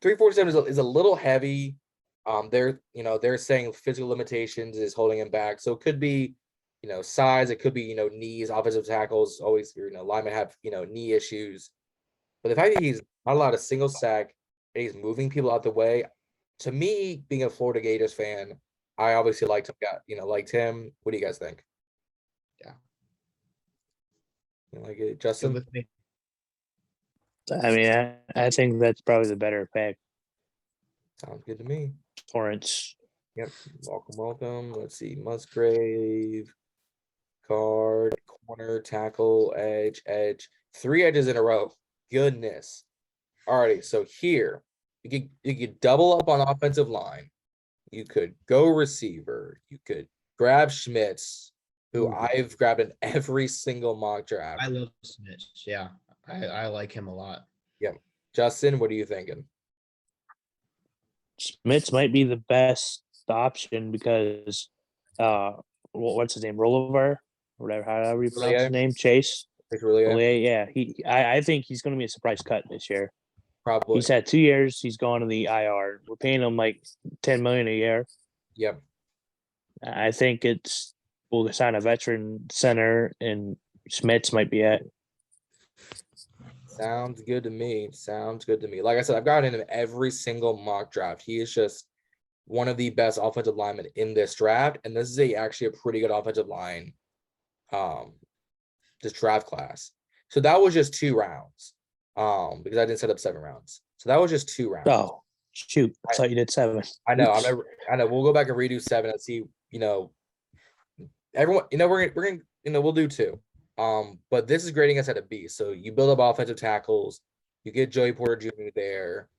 347 is a little heavy. They're saying physical limitations is holding him back. So it could be, size. It could be, knees. Offensive tackles always, linemen have, knee issues. But the fact that he's not allowed a single sack and he's moving people out the way, to me, being a Florida Gators fan, I obviously liked him. What do you guys think? Yeah. You like it, Justin? With me. I mean, I think that's probably the better pick. Sounds good to me. Torrance. Yep. Welcome. Let's see. Musgrave, guard, corner, tackle, edge. 3 edges in a row. Goodness. Alrighty. So here, you could double up on offensive line. You could go receiver. You could grab Schmitz, who I've grabbed in every single mock draft. I love Schmitz. Yeah, I like him a lot. Yep. Justin, what are you thinking? Schmitz might be the best option because what's his name? Rollover? Whatever, however you pronounce his name. Chase. Yeah. I think he's gonna be a surprise cut this year. Probably. He's had 2 years. He's gone to the IR. We're paying him like $10 million a year. Yep. I think we'll sign a veteran center, and Schmitz might be it. Sounds good to me. Like I said, I've got him in every single mock draft. He is just one of the best offensive linemen in this draft, and this is actually a pretty good offensive line. This draft class. So that was just 2 rounds. Because I didn't set up 7 rounds. So that was just 2 rounds. Oh, shoot. I thought you did 7. I know. I know. We'll go back and redo 7 and see, everyone, we're going to, we'll do 2. But this is grading us at a B. So you build up offensive tackles. You get Joey Porter Jr. there.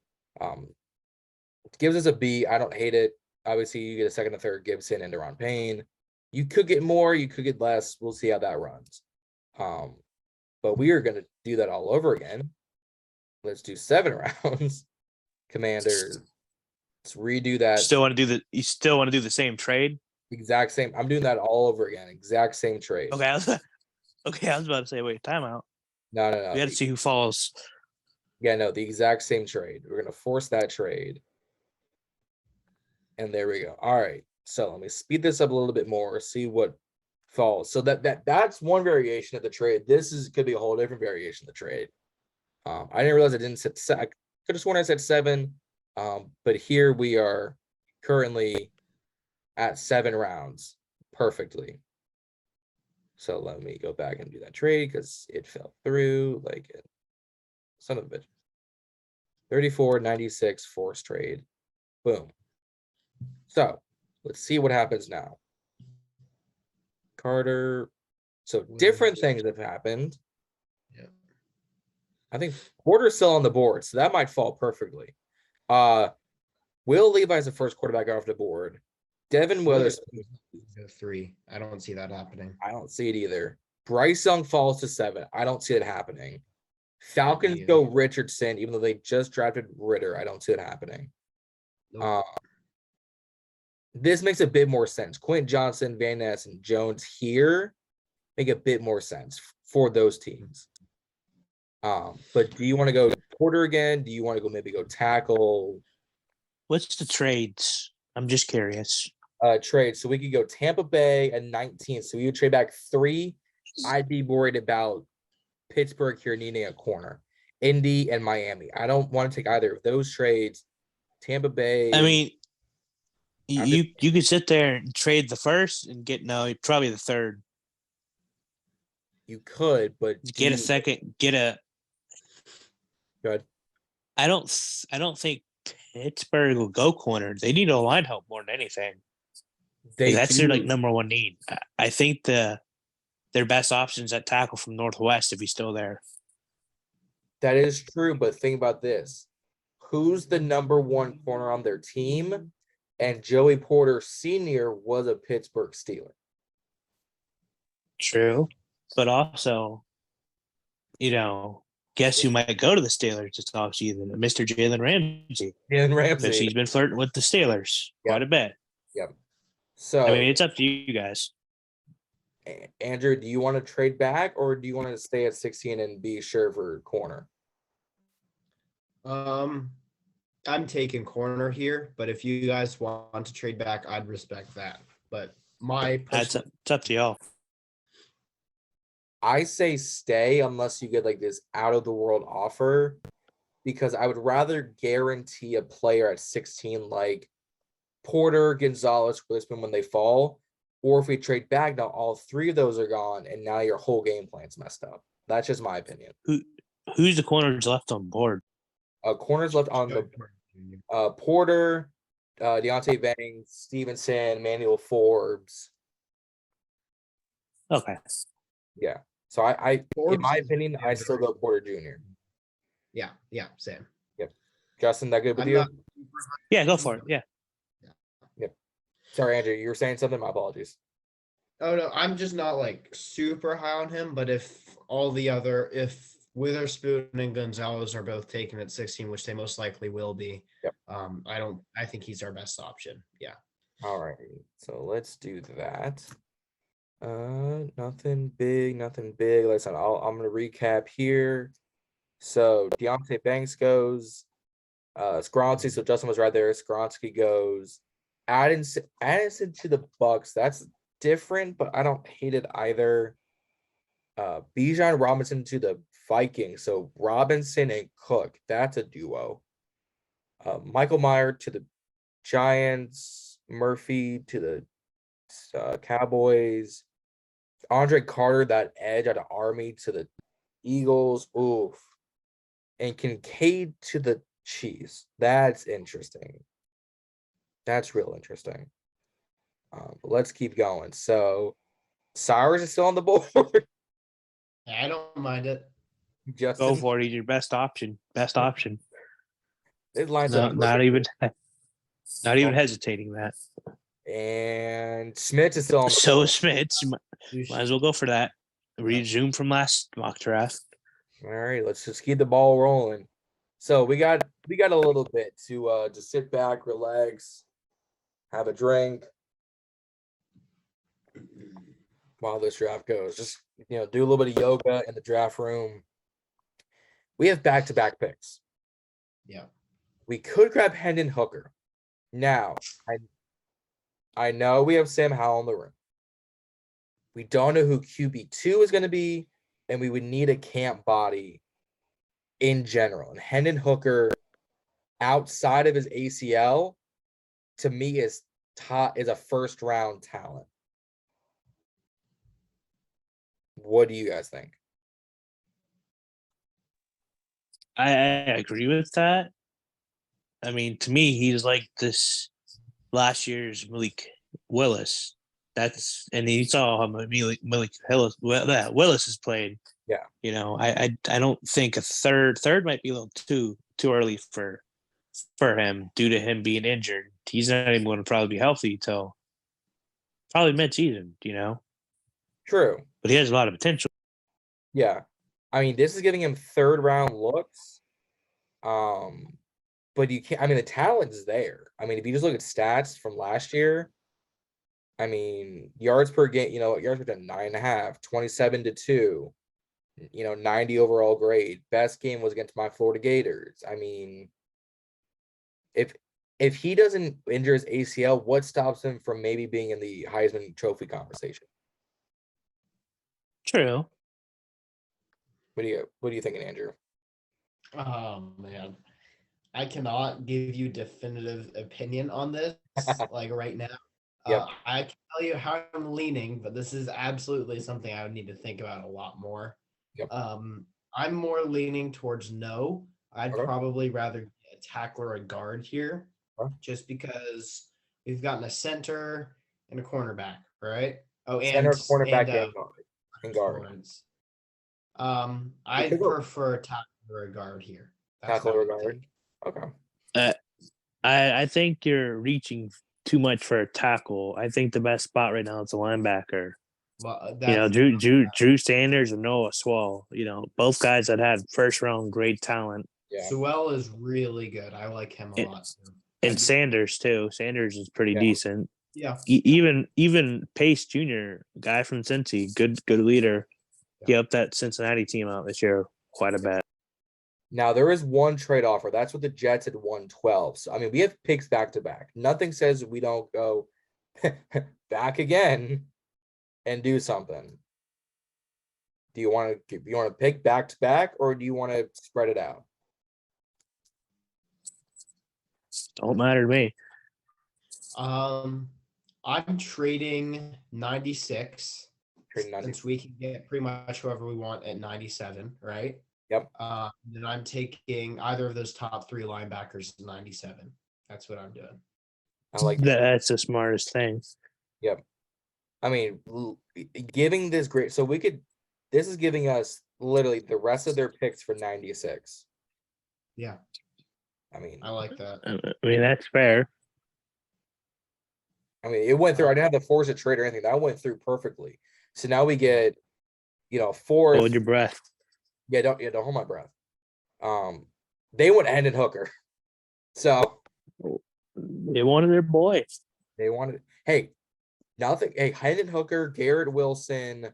It gives us a B. I don't hate it. Obviously, you get a second and third Gibson and Daron Payne. You could get more. You could get less. We'll see how that runs. but we are going to do that all over again. Let's do 7 rounds. Commanders. Let's redo that. You still want to do the same trade? Exact same. I'm doing that all over again. Exact same trade. Okay, I was about to say, wait, timeout. No. We got to see who falls. Yeah, no, the exact same trade. We're going to force that trade. And there we go. All right. So let me speed this up a little bit more, see what falls. So that's one variation of the trade. This could be a whole different variation of the trade. I didn't realize I didn't set. I could have sworn I said 7. But here we are currently at 7 rounds perfectly. So let me go back and do that trade because it fell through like it. Son of a bitch. 34.96 force trade. Boom. So let's see what happens now. Carter. So different things have happened. Yeah. I think Porter's still on the board, so that might fall perfectly. Will Levi's the first quarterback off the board. Devin Witherspoon. 3. I don't see that happening. I don't see it either. Bryce Young falls to 7. I don't see it happening. Falcons go Richardson, even though they just drafted Ritter. I don't see it happening. Nope. This makes a bit more sense. Quentin Johnson, Van Ness, and Jones here make a bit more sense for those teams. But do you want to go Porter again? Do you want to go maybe go tackle? What's the trades? I'm just curious. Trade. So we could go Tampa Bay at 19. So we would trade back 3. I'd be worried about Pittsburgh here needing a corner. Indy and Miami. I don't want to take either of those trades. Tampa Bay. I mean, you could sit there and trade the first and get probably the 3rd. You could, but Get a second. Good. I don't think Pittsburgh will go corner. They need a line help more than anything. That's their number one need. I think their best options at tackle from Northwest if he's still there. That is true, but think about this. Who's the number 1 corner on their team? And Joey Porter Sr. was a Pittsburgh Steeler. True. But also, guess who might go to the Steelers this offseason? Mr. Jalen Ramsey. Because he's been flirting with the Steelers quite a bit. Yep. So I mean, it's up to you guys. Andrew, do you want to trade back or do you want to stay at 16 and be sure for corner? I'm taking corner here, but if you guys want to trade back, I'd respect that. But it's up to y'all. I say stay unless you get like this out of the world offer, because I would rather guarantee a player at 16 like Porter, Gonzalez, Witherspoon when they fall, or if we trade back, now all 3 of those are gone, and now your whole game plan's messed up. That's just my opinion. Who's the corners left on board? Corners left on the Porter, Deontay Banks, Stevenson, Manuel Forbes. Okay. Yeah. So I in my opinion, I still go Porter Jr. Yeah, same. Yep. Justin, that good with you? Yeah, go for it. Yeah. Yep. Sorry, Andrew, you were saying something? My apologies. Oh no, I'm just not like super high on him, but if Witherspoon and Gonzalez are both taken at 16, which they most likely will be, yep. I think he's our best option. Yeah. All right. So let's do that. Nothing big. Listen, I'm gonna recap here. So Deontay Banks goes, Skronsky. So Justin was right there. Skronsky goes. Addison to the Bucks. That's different, but I don't hate it either. Bijan Robinson to the Vikings. So Robinson and Cook. That's a duo. Michael Meyer to the Giants. Murphy to the Cowboys. Andre Carter, that edge out of Army to the Eagles. Oof. And Kincaid to the Chiefs. That's interesting. That's real interesting. Let's keep going. So Cyrus is still on the board. I don't mind it. Justin, go for it. He's your best option. It lines up. Not even hesitating that. And Smith is still on the So board. Smith, might as well go for that. resume from last mock draft. All right, let's just keep the ball rolling. So we got a little bit to sit back, relax, have a drink while this draft goes. Just do a little bit of yoga in the draft room. We have back-to-back picks. Yeah. We could grab Hendon Hooker. Now, I know we have Sam Howell in the room. We don't know who QB2 is going to be, and we would need a camp body in general. And Hendon Hooker, outside of his ACL, to me is a first-round talent. What do you guys think? I agree with that. I mean, to me, he's like this last year's Malik Willis. And you saw how Malik Willis has played. Yeah. I don't think a third might be a little too early for him due to him being injured. He's not even going to probably be healthy till probably mid-season, True. But he has a lot of potential. Yeah. I mean, this is giving him third-round looks. But you can't. I mean, the talent is there. I mean, if you just look at stats from last year, I mean, yards per game, yards per game, 9.5, 27-2, 90 overall grade. Best game was against my Florida Gators. I mean, if he doesn't injure his ACL, what stops him from maybe being in the Heisman Trophy conversation? True. What are you thinking, Andrew? Oh man, I cannot give you definitive opinion on this like right now. Yep. I can tell you how I'm leaning, but this is absolutely something I would need to think about a lot more. Yep. I'm more leaning towards no. I'd Okay. probably rather get a tackle or a guard here, Okay. just because we've gotten a center and a cornerback, right? Oh, Center, cornerback, and guard. Lawrence. I'd prefer a tackle or a guard here. Tackle or guard. Okay. I think you're reaching too much for a tackle. I think the best spot right now is a linebacker. Well, Drew Sanders and Noah Swall. Both guys that had first round great talent. Yeah. Sewell is really good. I like him a lot. And Sanders too. Sanders is pretty decent. Yeah. Even Pace Jr., guy from Cincy, good leader. He helped that Cincinnati team out this year quite a bit. Now, there is one trade offer. That's what the Jets had 112. So, I mean, we have picks back-to-back. Nothing says we don't go back again and do something. Do you want to pick back-to-back, or do you want to spread it out? Don't matter to me. I'm trading 96 since we can get pretty much whoever we want at 97, right? Yep. Then I'm taking either of those top three linebackers at 97. That's what I'm doing. I like that. That's the smartest thing. Yep. I mean, giving this great, so this is giving us literally the rest of their picks for 96. Yeah. I mean, I like that. I mean, that's fair. I mean, it went through. I didn't have to force a trade or anything. That went through perfectly. So now we get, fourth. Hold your breath. Yeah, don't hold my breath. They went Hendon Hooker. So they wanted their boy. They wanted. Hey, nothing. Hey, Hendon Hooker, Garrett Wilson,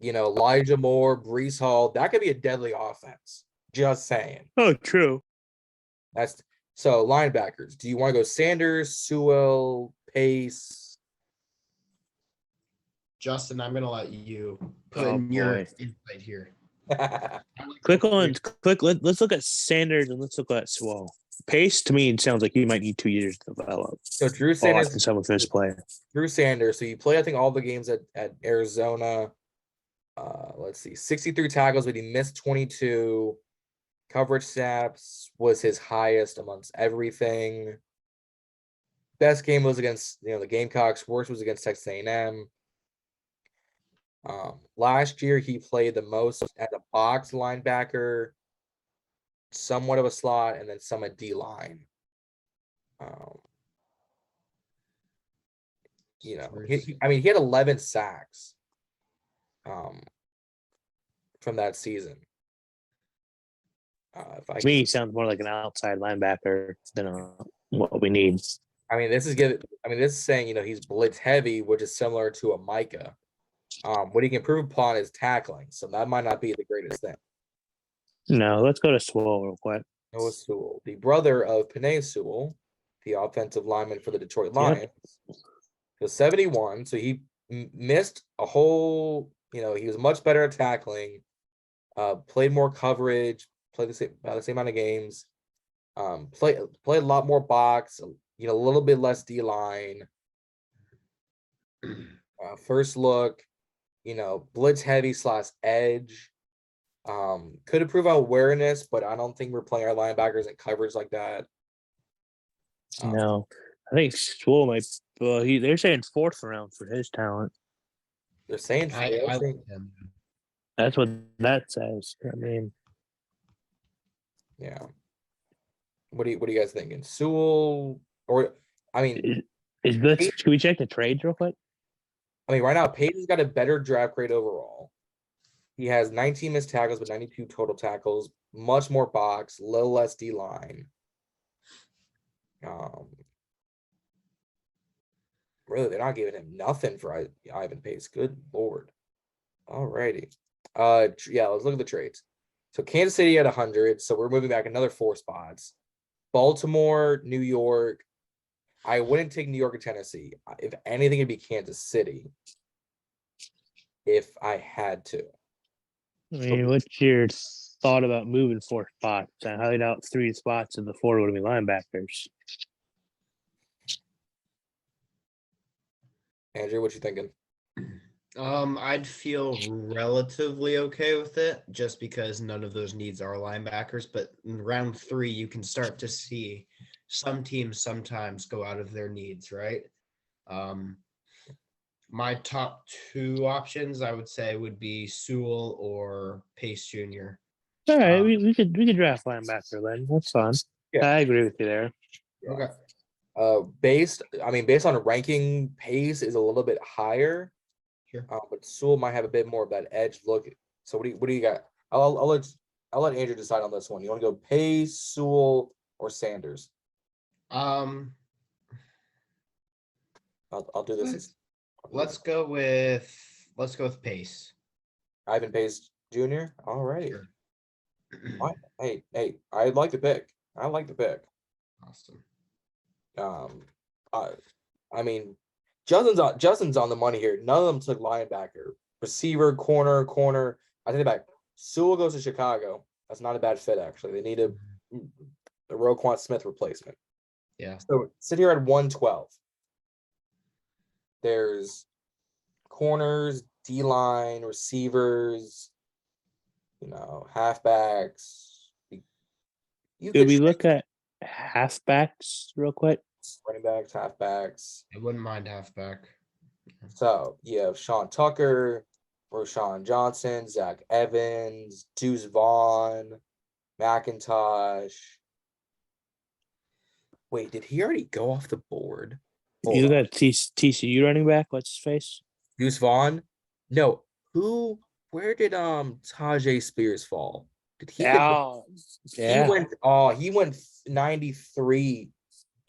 Elijah Moore, Brees Hall. That could be a deadly offense. Just saying. Oh, true. That's so linebackers. Do you want to go Sanders, Sewell, Pace? Justin, I'm gonna let you put in your insight here. Let's look at Sanders and let's look at Swall. Pace to me sounds like he might need 2 years to develop. So Drew Sanders, some of his play. Drew Sanders. So you play, I think, all the games at Arizona. Let's see, 63 tackles, but he missed 22. Coverage snaps was his highest amongst everything. Best game was against the Gamecocks. Worst was against Texas A&M. Last year he played the most as a box linebacker, somewhat of a slot, and then some at D line. He had 11 sacks. from that season. If I To me, he can, sounds more like an outside linebacker than what we need. this is saying, he's blitz heavy, which is similar to a Micah. What he can improve upon is tackling, so that might not be the greatest thing. No, let's go to Swole real quick. Noah Sewell, the brother of Penei Sewell, the offensive lineman for the Detroit Lions, was 71. So he missed a whole, he was much better at tackling, played more coverage, played about the same amount of games, played a lot more box, a little bit less D line. First look, blitz heavy / edge. Could improve our awareness, but I don't think we're playing our linebackers in coverage like that. No, I think Swole might. Well, they're saying 4th round for his talent. They're saying I like him. That's what that says. Yeah. What are you guys thinking? Sewell or is good. Can we check the trades real quick? Right now Payton's got a better draft grade overall. He has 19 missed tackles, but 92 total tackles, much more box, little less D line. Really, they're not giving him nothing for Ivan Pace. Good Lord. Alrighty. Yeah, let's look at the trades. So Kansas City at 100, so we're moving back another 4 spots. Baltimore, New York. I wouldn't take New York or Tennessee. If anything, it'd be Kansas City. If I had to. What's your thought about moving 4 spots? I highlight out 3 spots and the 4 would be linebackers. Andrew, what you thinking? I'd feel relatively okay with it just because none of those needs are linebackers. But in round 3, you can start to see some teams sometimes go out of their needs, right? My top 2 options, I would say, would be Sewell or Pace Jr. All right, we could draft linebacker then. That's fine. Yeah. I agree with you there. Okay. Based on ranking, Pace is a little bit higher. Sure. But Sewell might have a bit more of that edge look. So what do you got? I'll let Andrew decide on this one. You want to go Pace, Sewell, or Sanders? I'll do this. Let's go with Pace. Ivan Pace Jr. All right. Sure. Hey, I like the pick. Awesome. Justin's on the money here. None of them took linebacker, receiver, corner. I take it back. Sewell goes to Chicago. That's not a bad fit, actually. They need a Roquan Smith replacement. Yeah. So sit here at 112. There's corners, D-line, receivers, halfbacks. Did we look at halfbacks real quick? Running backs, halfbacks. I wouldn't mind halfback. So you have Sean Tucker, Roshan Johnson, Zach Evans, Deuce Vaughn, McIntosh. Wait, did he already go off the board? You got TCU running back. What's his face? Deuce Vaughn? No. Where did Tajay Spears fall? Did he? He went 93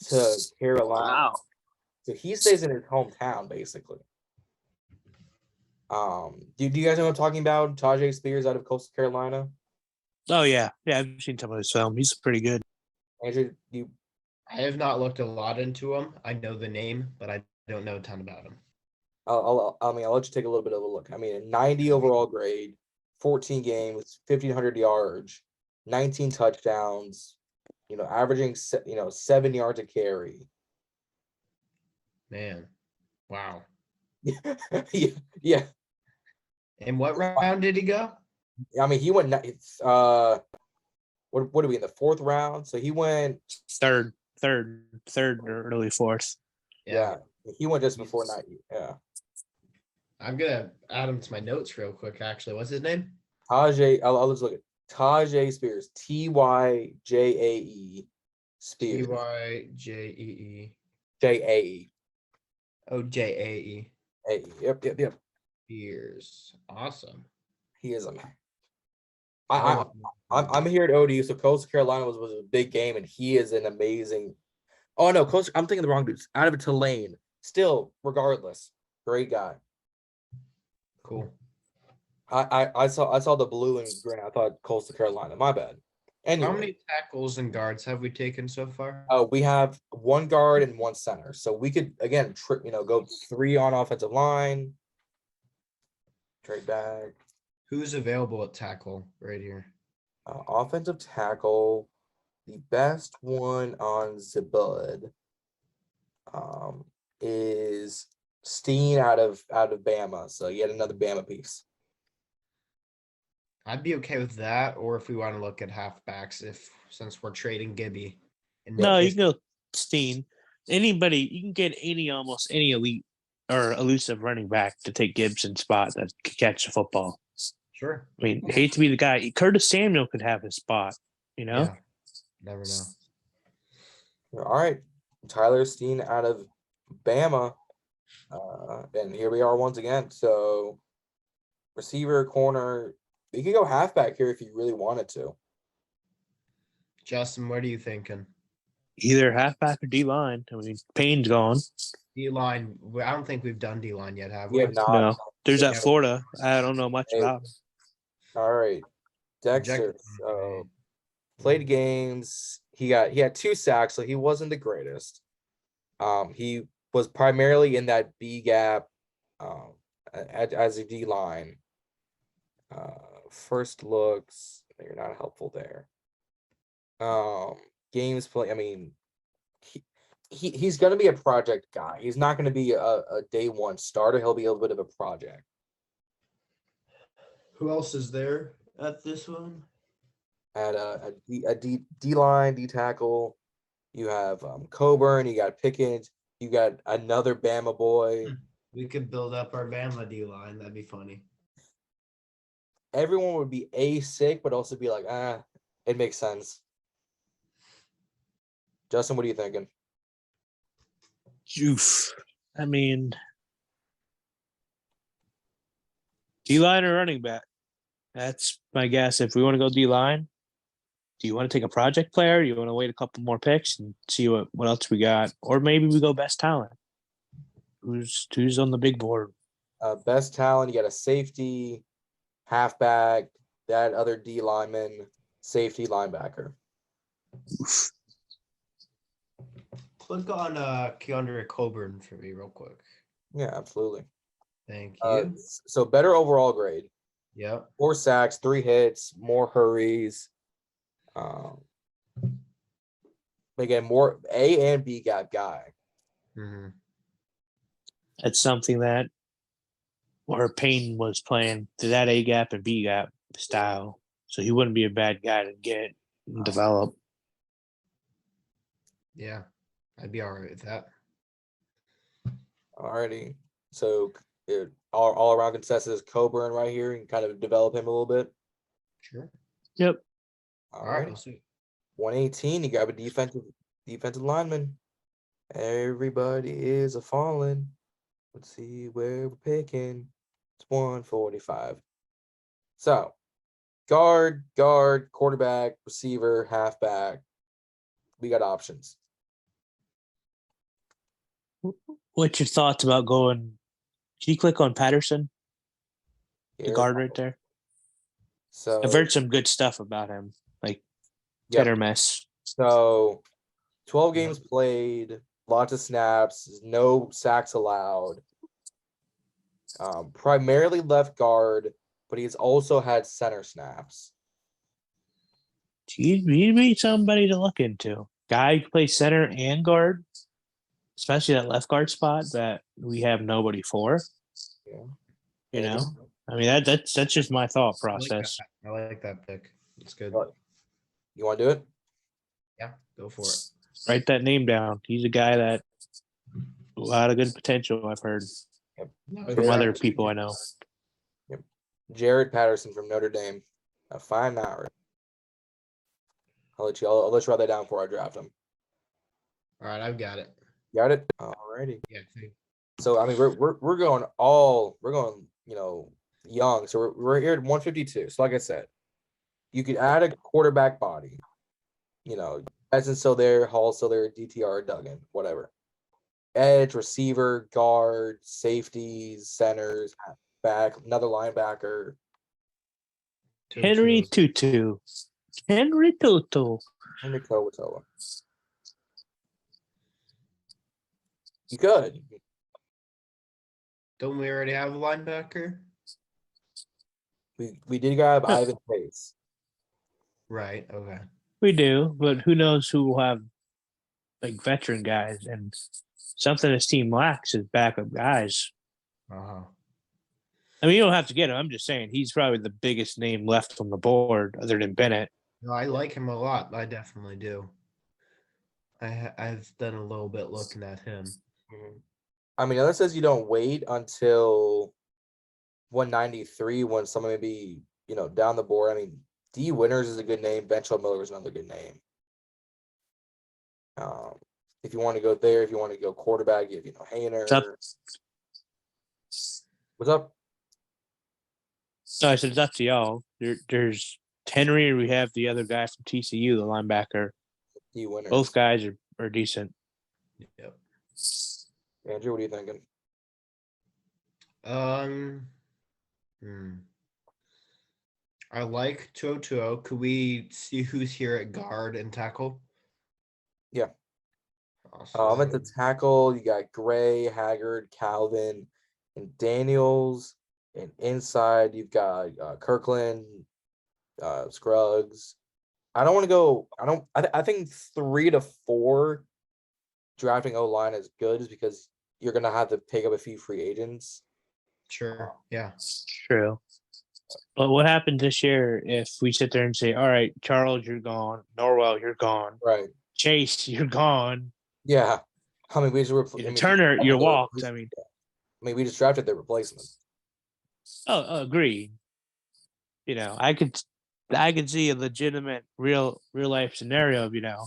to Carolina. Wow. So he stays in his hometown, basically. Do you guys know what I'm talking about? Tajay Spears out of Coastal Carolina. Oh yeah, I've seen some of his film. He's pretty good. Andrew, I have not looked a lot into him. I know the name, but I don't know a ton about him. I'll let you take a little bit of a look. A 90 overall grade, 14 games, 1,500 yards, 19 touchdowns. Averaging 7 yards a carry. Man, wow. Yeah. And what round did he go? He went. What are we in the 4th round? So he went third or early 4th. Yeah. He went just before 90. Yeah. I'm gonna add him to my notes real quick. Actually, what's his name? Tajay. I'll just look at Tajay Spears. TYJAE Spears. TYJEE. JAE. Oh, JAE. Yep. Spears. Awesome. He is I'm here at ODU, so Coastal Carolina was a big game, and he is an amazing. Oh no, I'm thinking the wrong dudes. Out of Tulane. Still, regardless, great guy. Cool. I saw the blue and green. I thought Coastal Carolina. My bad. Anyway, How many tackles and guards have we taken so far? we have one guard and one center, so we could again, go 3 on offensive line. Trade back. Who's available at tackle right here? Offensive tackle, the best one on Zabud, is Steen out of Bama. So you had another Bama piece. I'd be okay with that, or if we want to look at halfbacks, since we're trading Gibby. No, you can go Steen. Anybody, you can get almost any elite or elusive running back to take Gibson's spot that could catch the football. Sure. I mean, hate to be the guy. Curtis Samuel could have his spot, Yeah. Never know. All right. Tyler Steen out of Bama. And here we are once again. So receiver, corner, you could go halfback here if you really wanted to. Justin, what are you thinking? Either halfback or D line. I mean, Payne's gone. D-line. I don't think we've done D-line yet, have we? We have not. No, there's Yeah. that Florida. I don't know much about him. All right. Dexter. So played games. He had 2 sacks, so he wasn't the greatest. He was primarily in that B gap as a D line. First looks, you're not helpful there. Games play. I mean, he's going to be a project guy. He's not going to be a day one starter. He'll be a bit of a project. Who else is there at this one? At a D line, D tackle, you have Coburn, you got Pickens, you got another Bama boy. We could build up our Bama D-line. That'd be funny. Everyone would be sick, but also be like, it makes sense. Justin, what are you thinking? Oof. I mean, D-line or running back? That's my guess. If we want to go D-line, do you want to take a project player? You want to wait a couple more picks and see what else we got? Or maybe we go best talent. Who's on the big board? Best talent, you got a safety, halfback, that other D lineman, safety, linebacker. Oof. Click on Keandre Coburn for me real quick. Yeah, absolutely. Thank you. So better overall grade. Yep. 4 sacks, 3 hits, more hurries. Again, more A and B gap guy. Mm-hmm. That's something that where Payne was playing to that A gap and B gap style. So he wouldn't be a bad guy to get and develop. Yeah, I'd be all right with that. Alrighty. So all around consensus is Coburn right here and kind of develop him a little bit. Sure. Yep. All right. We'll see. 118, you got a defensive lineman. Everybody is a fallen. Let's see where we're picking. It's 145. So guard, quarterback, receiver, halfback. We got options. What's your thoughts about going? Can you click on Patterson? The guard right there. So I've heard some good stuff about him, like hit or miss. So 12 games played, lots of snaps, no sacks allowed. Primarily left guard, but he's also had center snaps. He'd be somebody to look into. Guy who plays center and guard, especially that left guard spot that we have nobody for. Yeah. You know, I mean that's just my thought process. I like that pick. It's good. You want to do it? Yeah, go for it. Write that name down. He's a guy that a lot of good potential. I've heard from other people I know. Yep. Jared Patterson from Notre Dame, a fine mount. I'll let you write that down before I draft him. All right, I've got it. Got it. Alrighty. Yeah. So I mean, we're going young. So we're here at 152. So like I said, you could add a quarterback body. You know, Benson's still there, Hall's still there, DTR, Duggan, whatever. Edge, receiver, guard, safeties, centers, back, another linebacker. Henry Tutu. Henry Toa. You could. Don't we already have a linebacker? We did grab Ivan Pace. Right. Okay. We do, but who knows who will have like veteran guys, and something this team lacks is backup guys. Uh-huh. I mean, you don't have to get him. I'm just saying he's probably the biggest name left on the board other than Bennett. No, I like him a lot. I definitely do. I've done a little bit looking at him. I mean, that says you don't wait until 193 when someone may be, you know, down the board. I mean, D. Winters is a good name. Benchel Miller is another good name. If you want to go there, if you want to go quarterback, you have, you know, Hayner. What's up? So I said it's up to y'all. There's Henry, and we have the other guy from TCU, the linebacker. D. Winters. Both guys are decent. Yep. Andrew, what are you thinking? I like 202. Could we see who's here at guard and tackle? Yeah. Awesome. At the tackle, you got Gray, Haggard, Calvin, and Daniels. And inside, you've got Kirkland, Scruggs. I don't want to go. I think 3 to 4 drafting O-line is good, is because you're gonna have to pick up a few free agents. Sure. Yeah. True. But what happens this year if we sit there and say, all right, Charles, you're gone. Norwell, you're gone. Right. Chase, you're gone. Yeah. I mean, we just Turner, you're walked. I mean, we just drafted their replacement. Oh, agreed. You know, I could see a legitimate real life scenario of, you know,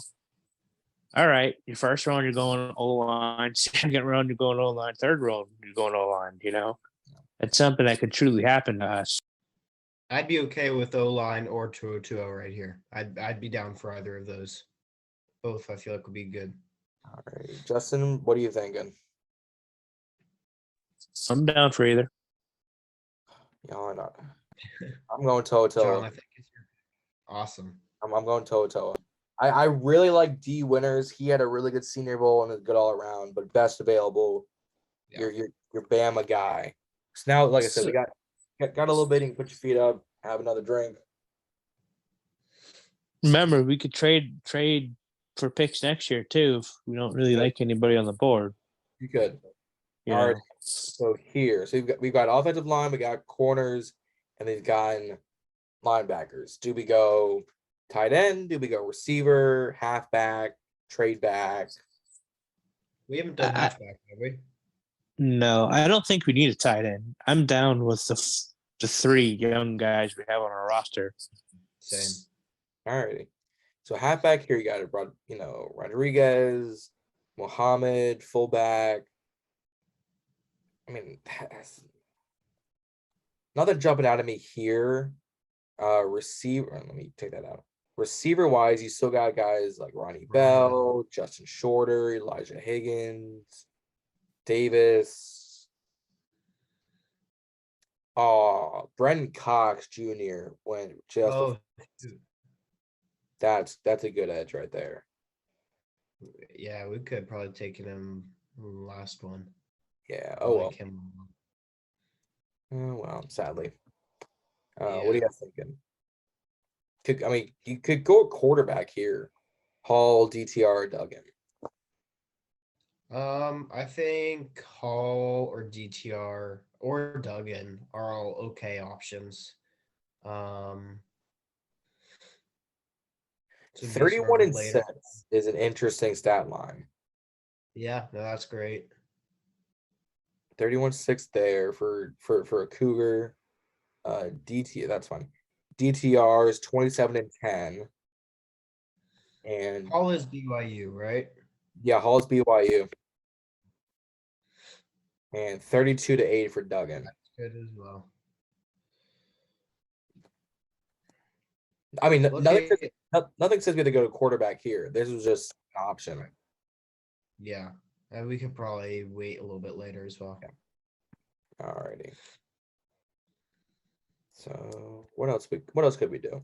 all right, your first round you're going O-line, second round you're going O-line, third round you're going O-line, you know. It's something that could truly happen to us. I'd be okay with O-line or 202 right here. I'd be down for either of those. Both I feel like would be good. All right. Justin, what are you thinking? I'm down for either. Yeah, why not? I'm going Toa. John, I think it's awesome. I'm going Toa. I really like D. Winters. He had a really good Senior Bowl and is good all around, but best available. Yeah. Your Bama guy. So now, like I said, we got a little bit. You can put your feet up, have another drink. Remember, we could trade for picks next year too if we don't really like anybody on the board. You could. You All know. right. So we've got offensive line, we got corners, and we've gotten linebackers. Do we go tight end? Do we go receiver, halfback, trade back? We haven't done halfback, have we? No, I don't think we need a tight end. I'm down with the 3 young guys we have on our roster. Same. All righty. So halfback here, you got it, you know, Rodriguez, Muhammad, fullback. I mean, nothing jumping out at me here. Receiver, let me take that out. Receiver wise, you still got guys like Ronnie Bell, Justin Shorter, Elijah Higgins, Davis. Brendan Cox Jr. went just. That's a good edge right there. Yeah, we could probably taken him last one. Yeah. Like him. Oh well, sadly. What are you guys thinking? You could go quarterback here. Hall, DTR, Duggan. I think Hall or DTR or Duggan are all okay options. 31 and 6 is an interesting stat line. Yeah, no, that's great. 31-6 there for a Cougar. DT, that's fine. DTR is 27 and 10. And Hall is BYU, right? Yeah, Hall's BYU. And 32-8 for Duggan. That's good as well. I mean, Looking, nothing says we have to go to quarterback here. This was just an option. yeah, and we could probably wait a little bit later as well. Alrighty. So what else could we do?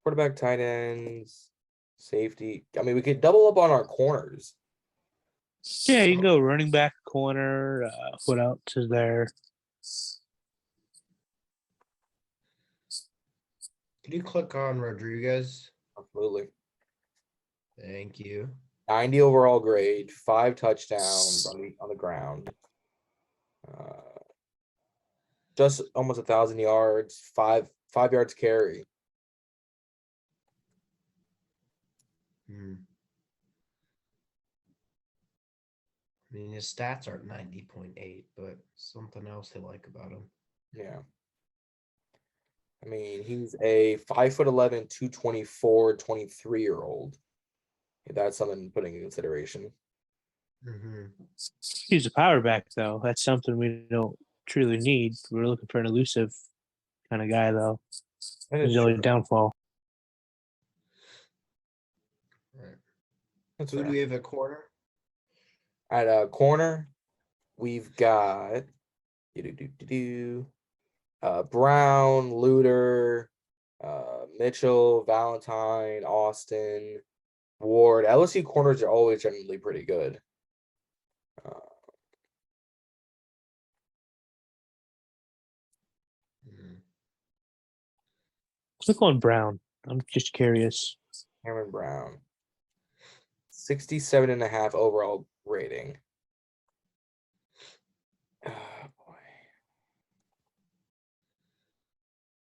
Quarterback, tight ends, safety. I mean, we could double up on our corners. Yeah, you can go running back, corner. What else is there? Can you click on Rodriguez? Absolutely. Thank you. 90 overall grade, 5 touchdowns on the ground. Just almost 1,000 yards, 5 yards carry. I mean, his stats are 90.8, but something else they like about him. Yeah. I mean, he's a 5'11", 224, 23-year-old. That's something putting in consideration. He's a power back, though. That's something we don't truly need. We're looking for an elusive kind of guy, though. He's the only downfall. Right. Who do we have at corner? At corner, we've got Brown, Luter, Mitchell, Valentine, Austin, Ward. LSU corners are always generally pretty good. Click on Brown. I'm just curious. Cameron Brown. 67.5 overall rating. Oh, boy.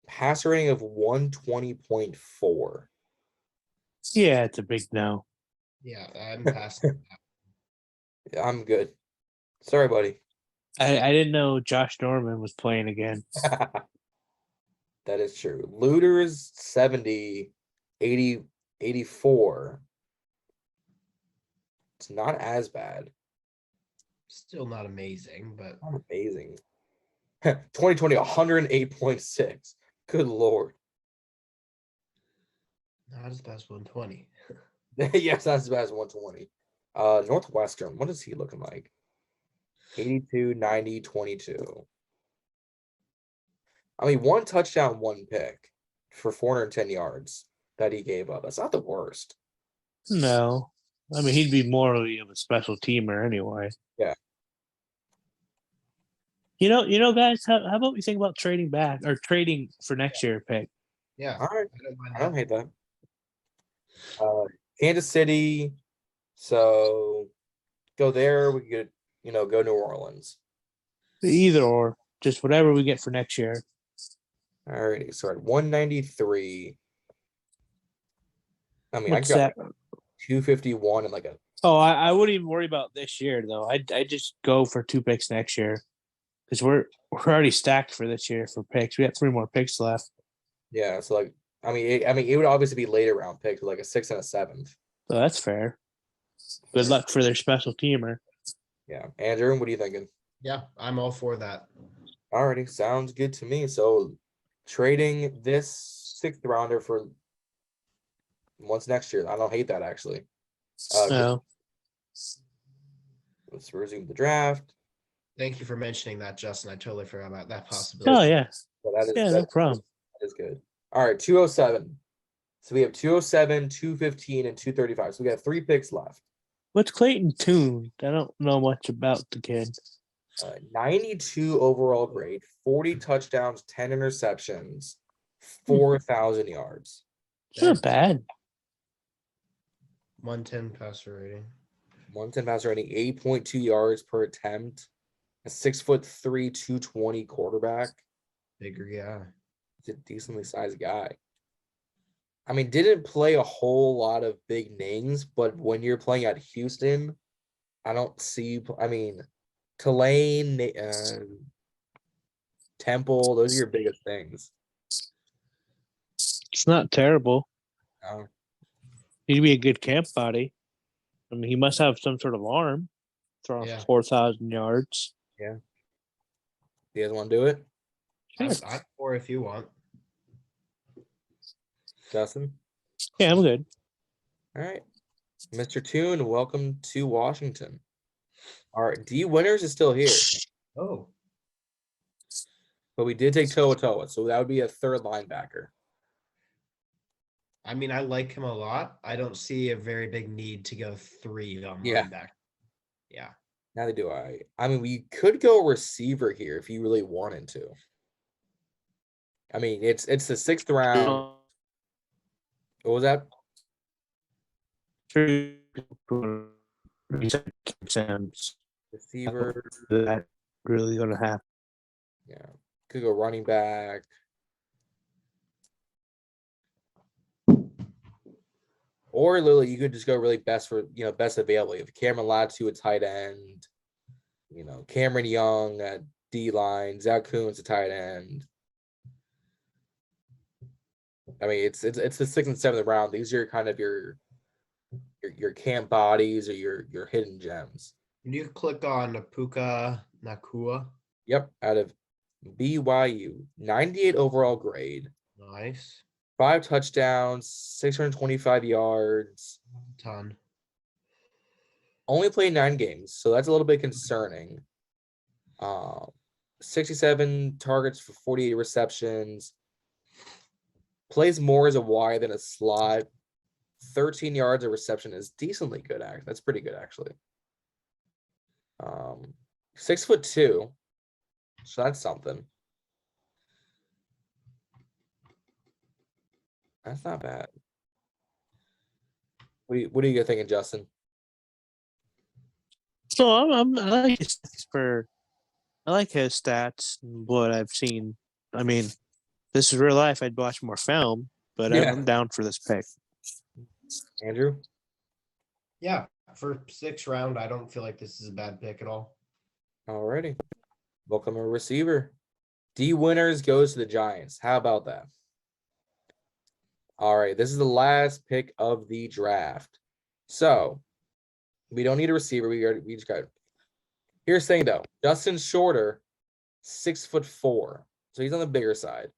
Passer rating of 120.4. Yeah, it's a big no. Yeah, I'm passing. Yeah, I'm good. Sorry, buddy. I didn't know Josh Norman was playing again. That is true. Luter's 70, 80, 84. It's not as bad. Still not amazing, but Not amazing. 2020, 108.6. Good Lord. not as bad as 120. Yes, not as bad as 120. Northwestern, what is he looking like? 82, 90, 22. I mean, 1 touchdown, 1 pick for 410 yards that he gave up. That's not the worst. No. I mean, he'd be more of a special teamer anyway. Yeah. You know, guys, how about we think about trading back or trading for next year pick? Yeah, All right. I don't mind I don't that. hate that. Kansas City. So go there. We could, go New Orleans. Either or, just whatever we get for next year. All righty. So at 193. I mean, What's I got that? 251 and like a. Oh, I wouldn't even worry about this year though. I just go for 2 picks next year because we're already stacked for this year for picks. We got 3 more picks left. Yeah. So like, it would obviously be later round picks, like a 6th and a 7th. So that's fair. Good luck for their special teamer. Yeah. Andrew, what are you thinking? Yeah, I'm all for that. Alrighty, sounds good to me. So trading this 6th rounder for once next year. I don't hate that actually. No. Let's resume the draft. Thank you for mentioning that, Justin. I totally forgot about that possibility. Oh yeah. So that is No problem. That is good. All right, 207. So we have 207, 215, and 235. So we got 3 picks left. What's Clayton Tune? I don't know much about the kid. 92 overall grade, 40 touchdowns, 10 interceptions, 4,000 yards. It's not bad. 110 passer rating. 110 passer rating, 8.2 yards per attempt. A 6'3", 220 quarterback. Bigger guy. He's a decently sized guy. I mean, didn't play a whole lot of big names, but when you're playing at Houston, I don't see. I mean, Tulane, Temple, those are your biggest things. It's not terrible. No. He'd be a good camp body. I mean, he must have some sort of arm. Throw 4,000 yards. Yeah. You guys want to do it? I'm for if you want. Justin. Yeah, I'm good. All right. Mr. Toon, welcome to Washington. Our D Winners is still here, Oh, but we did take Toa, so that would be a third linebacker. I mean, I like him a lot. I don't see a very big need to go 3 on Yeah. linebacker. Yeah. Neither do I. I mean, we could go receiver here if you really wanted to. I mean, it's the 6th round. What was that? Receiver. That really gonna happen. Yeah. Could go running back. Or Lily, you could just go really best available. If Cameron Latu a tight end, Cameron Young at D line, Zach Kuntz a tight end. I mean, it's the 6th and 7th round. These are kind of your camp bodies or your hidden gems. Can you click on Puka Nakua? Yep, out of BYU, 98 overall grade, Nice. 5 touchdowns, 625 yards. Ton. Only played 9 games, so that's a little bit concerning. 67 targets for 48 receptions. Plays more as a wide than a slot. 13 yards of reception is decently good. That's pretty good, actually. 6'2", so that's something. That's not bad. What are you thinking, Justin? So I like his stats I like his stats and what I've seen. I mean, this is real life. I'd watch more film, but Yeah. I'm down for this pick. Andrew? Yeah. For 6th round, I don't feel like this is a bad pick at all. Alrighty. Welcome a receiver. D Winners goes to the Giants. How about that? All right. This is the last pick of the draft. So we don't need a receiver. We just got. Here's the thing though. Justin's shorter, 6'4". So he's on the bigger side.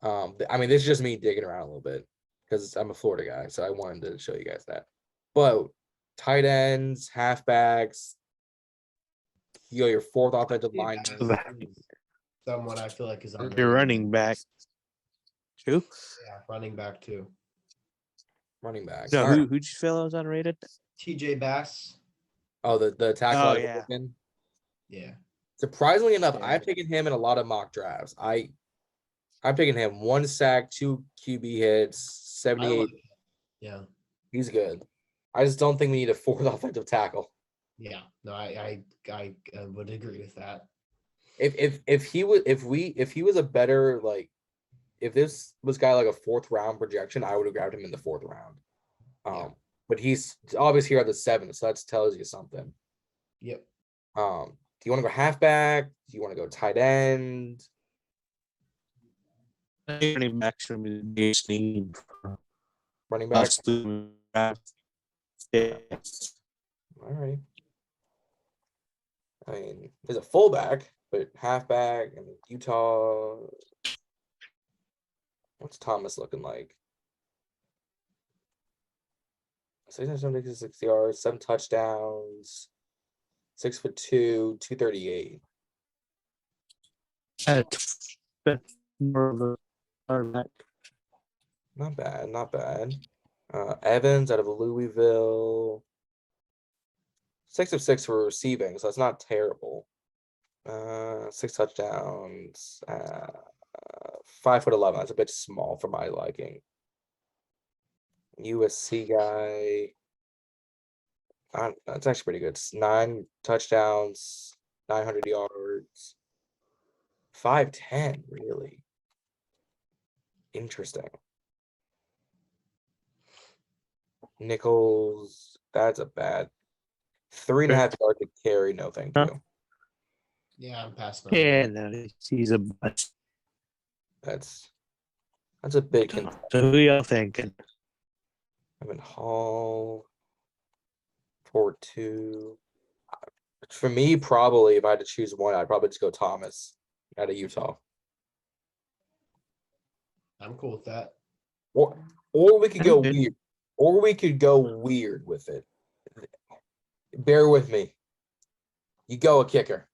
I mean, this is just me digging around a little bit because I'm a Florida guy, so I wanted to show you guys that. But tight ends, halfbacks, your 4th offensive line. Someone I feel like is on Your running back, too. Yeah, running back too. Running back. No, All right. who'd you feel was underrated? TJ Bass. Oh, the tackle. Oh, out of yeah. Oregon. Yeah. Surprisingly enough, Yeah. I've taken him in a lot of mock drafts. I'm taking him 1 sack, 2 QB hits, 78. Yeah. He's good. I just don't think we need a 4th offensive tackle. Yeah. No, I would agree with that. If he was a better, like, if this was guy like a 4th round projection, I would have grabbed him in the 4th round. Yeah. But he's obviously here at the 7th, so that tells you something. Yep. Do you want to go halfback? Do you want to go tight end? Running backs from the biggest need. Running back? Yes. All right. I mean, there's a fullback, but halfback and Utah. What's Thomas looking like? 666 yards, 7 touchdowns, 6'2", 238. More of a quarterback. Not bad, not bad. Evans out of Louisville. 6 of 6 for receiving, so that's not terrible. 6 touchdowns. 5'11". That's a bit small for my liking. USC guy. That's actually pretty good. 9 touchdowns, 900 yards. 5'10", really. Interesting. Nichols, that's a bad 3.5 yards to carry. No, thank you. Yeah, I'm passing on. Yeah, no, he's a bust. That's a big So who y'all thinking? Evan Hall, 4-2. For me, probably if I had to choose one, I'd probably just go Thomas out of Utah. I'm cool with that. Or Or we could go Okay. weird. Or we could go weird with it. Bear with me. You go a kicker.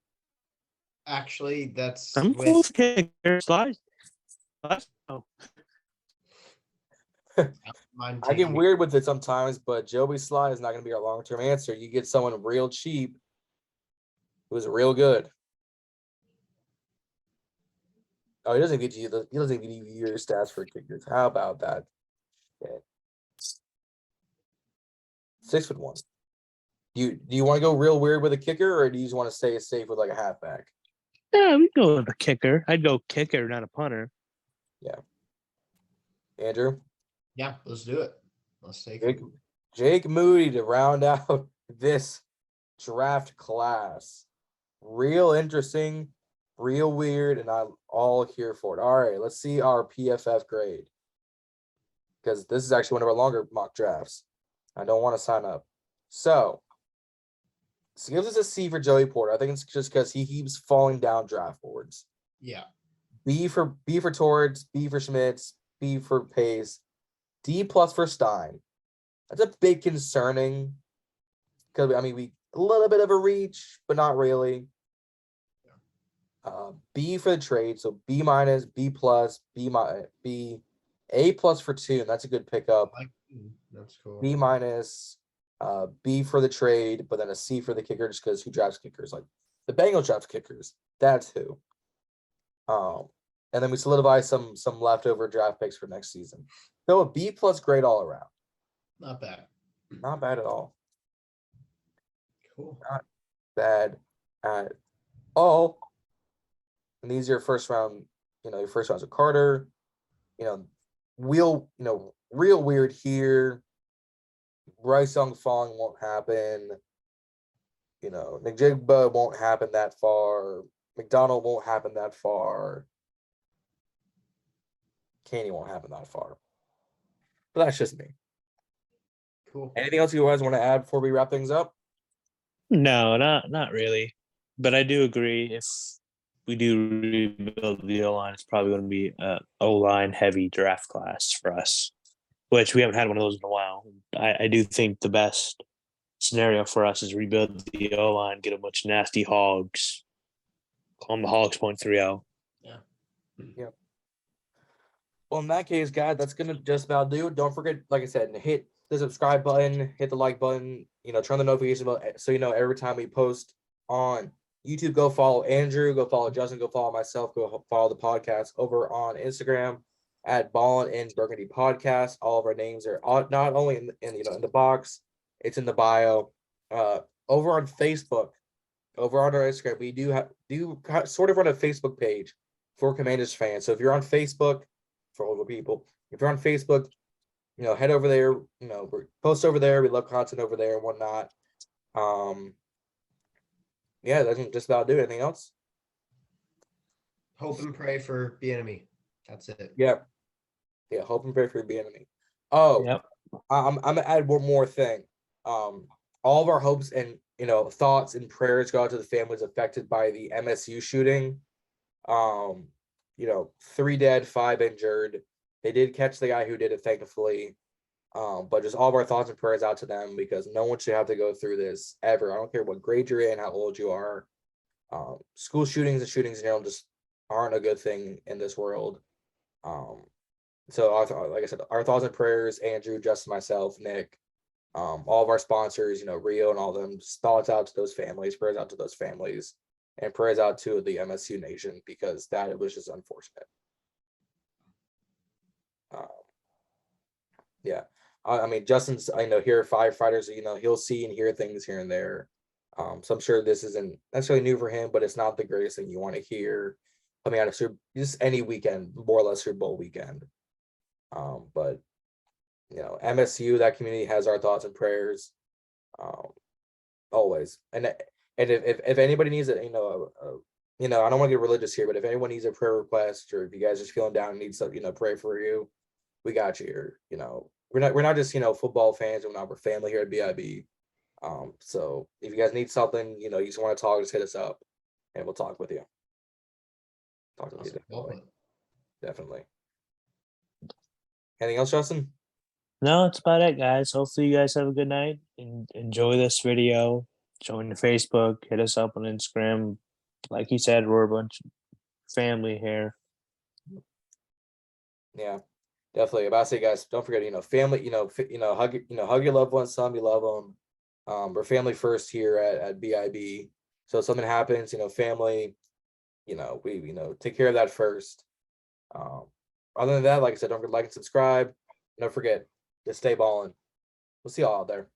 Actually, that's I'm cool with kicker slides. Oh, mine I get taking- weird with it sometimes, but Joey Sly is not going to be our long-term answer. You get someone real cheap who's real good. Oh, he doesn't get you your stats for kickers. How about that? Yeah. 6'1". Do you want to go real weird with a kicker, or do you just want to stay safe with like a halfback? yeah, we go with a kicker. I'd go kicker, not a punter. Andrew? Yeah, let's do it. Let's take Jake, it. Jake Moody to round out this draft class. Real interesting, real weird, and I'm all here for it. All right, let's see our PFF grade. Because this is actually one of our longer mock drafts. I don't want to sign up. So gives us a C for Joey Porter. I think it's just because he keeps falling down draft boards. Yeah. B for Torrance, B for Schmitz, B for Pace, D plus for Stein. That's a bit concerning because we a little bit of a reach, but not really. B for the trade, so B minus, B plus, B, A plus for 2, and that's a good pickup. That's cool. B minus, B for the trade, but then a C for the kicker, just because who drafts kickers? Like the Bengals draft kickers. That's who. And then we solidify some leftover draft picks for next season. So a B plus grade all around. Not bad. Not bad at all. Cool. Bad at all. And these are your first round, your first rounds of Carter. Real weird here. Bryce Young falling won't happen. Njigba won't happen that far. McDonald won't happen that far. Caney won't happen that far. But that's just me. Cool. Anything else you guys want to add before we wrap things up? No, not really. But I do agree. If we do rebuild the O-line, it's probably going to be a O-line heavy draft class for us, which we haven't had one of those in a while. I do think the best scenario for us is rebuild the O-line, get a bunch of nasty hogs, call them the Hogs 0.30. Yeah. Well, in that case, guys, that's gonna just about do it. Don't forget, like I said, hit the subscribe button, hit the like button, turn the notification bell so every time we post on YouTube. Go follow Andrew, go follow Justin, go follow myself, go follow the podcast over on Instagram at Ballin and Burgundy Podcast. All of our names are not only in the box, it's in the bio. Over on Facebook, over on our Instagram, we do sort of run a Facebook page for Commanders fans. So if you're on Facebook, for older people, if you're on Facebook, head over there. We post over there. We love content over there and whatnot. Yeah, that's just about do. Anything else? Hope and pray for Beiniemy. That's it. Yeah. Hope and pray for Beiniemy. Oh, Yep. I'm gonna add one more thing. All of our hopes and thoughts and prayers go out to the families affected by the MSU shooting. 3 dead, 5 injured. They did catch the guy who did it, thankfully. But just all of our thoughts and prayers out to them because no one should have to go through this ever. I don't care what grade you're in, how old you are. School shootings and shootings in general just aren't a good thing in this world. So like I said, our thoughts and prayers, Andrew, Justin, myself, Nick, all of our sponsors, Rio and all of them, just thoughts out to those families, prayers out to those families, and prayers out to the MSU Nation because that was just unfortunate. Yeah. Justin's, here firefighters, he'll see and hear things here and there. So I'm sure this isn't necessarily new for him, but it's not the greatest thing you want to hear coming out of just any weekend, more or less Super Bowl weekend. But MSU, that community has our thoughts and prayers, always. And if anybody needs it, I don't want to get religious here, but if anyone needs a prayer request or if you guys are just feeling down and need some, pray for you, we got you here. We're not just football fans. We're family here at BIB. So if you guys need something, you just want to talk, just hit us up, and we'll talk with you. Talk with you definitely. Anything else, Justin? No, it's about it, guys. Hopefully you guys have a good night and enjoy this video. Join the Facebook, hit us up on Instagram. Like he said, we're a bunch of family here. Yeah, definitely. About to say, guys, don't forget, family, hug your loved ones, tell them you love them. We're family first here at BIB. So if something happens, family, we take care of that first. Other than that, like I said, don't forget to like and subscribe. Don't forget to stay ballin'. We'll see y'all out there.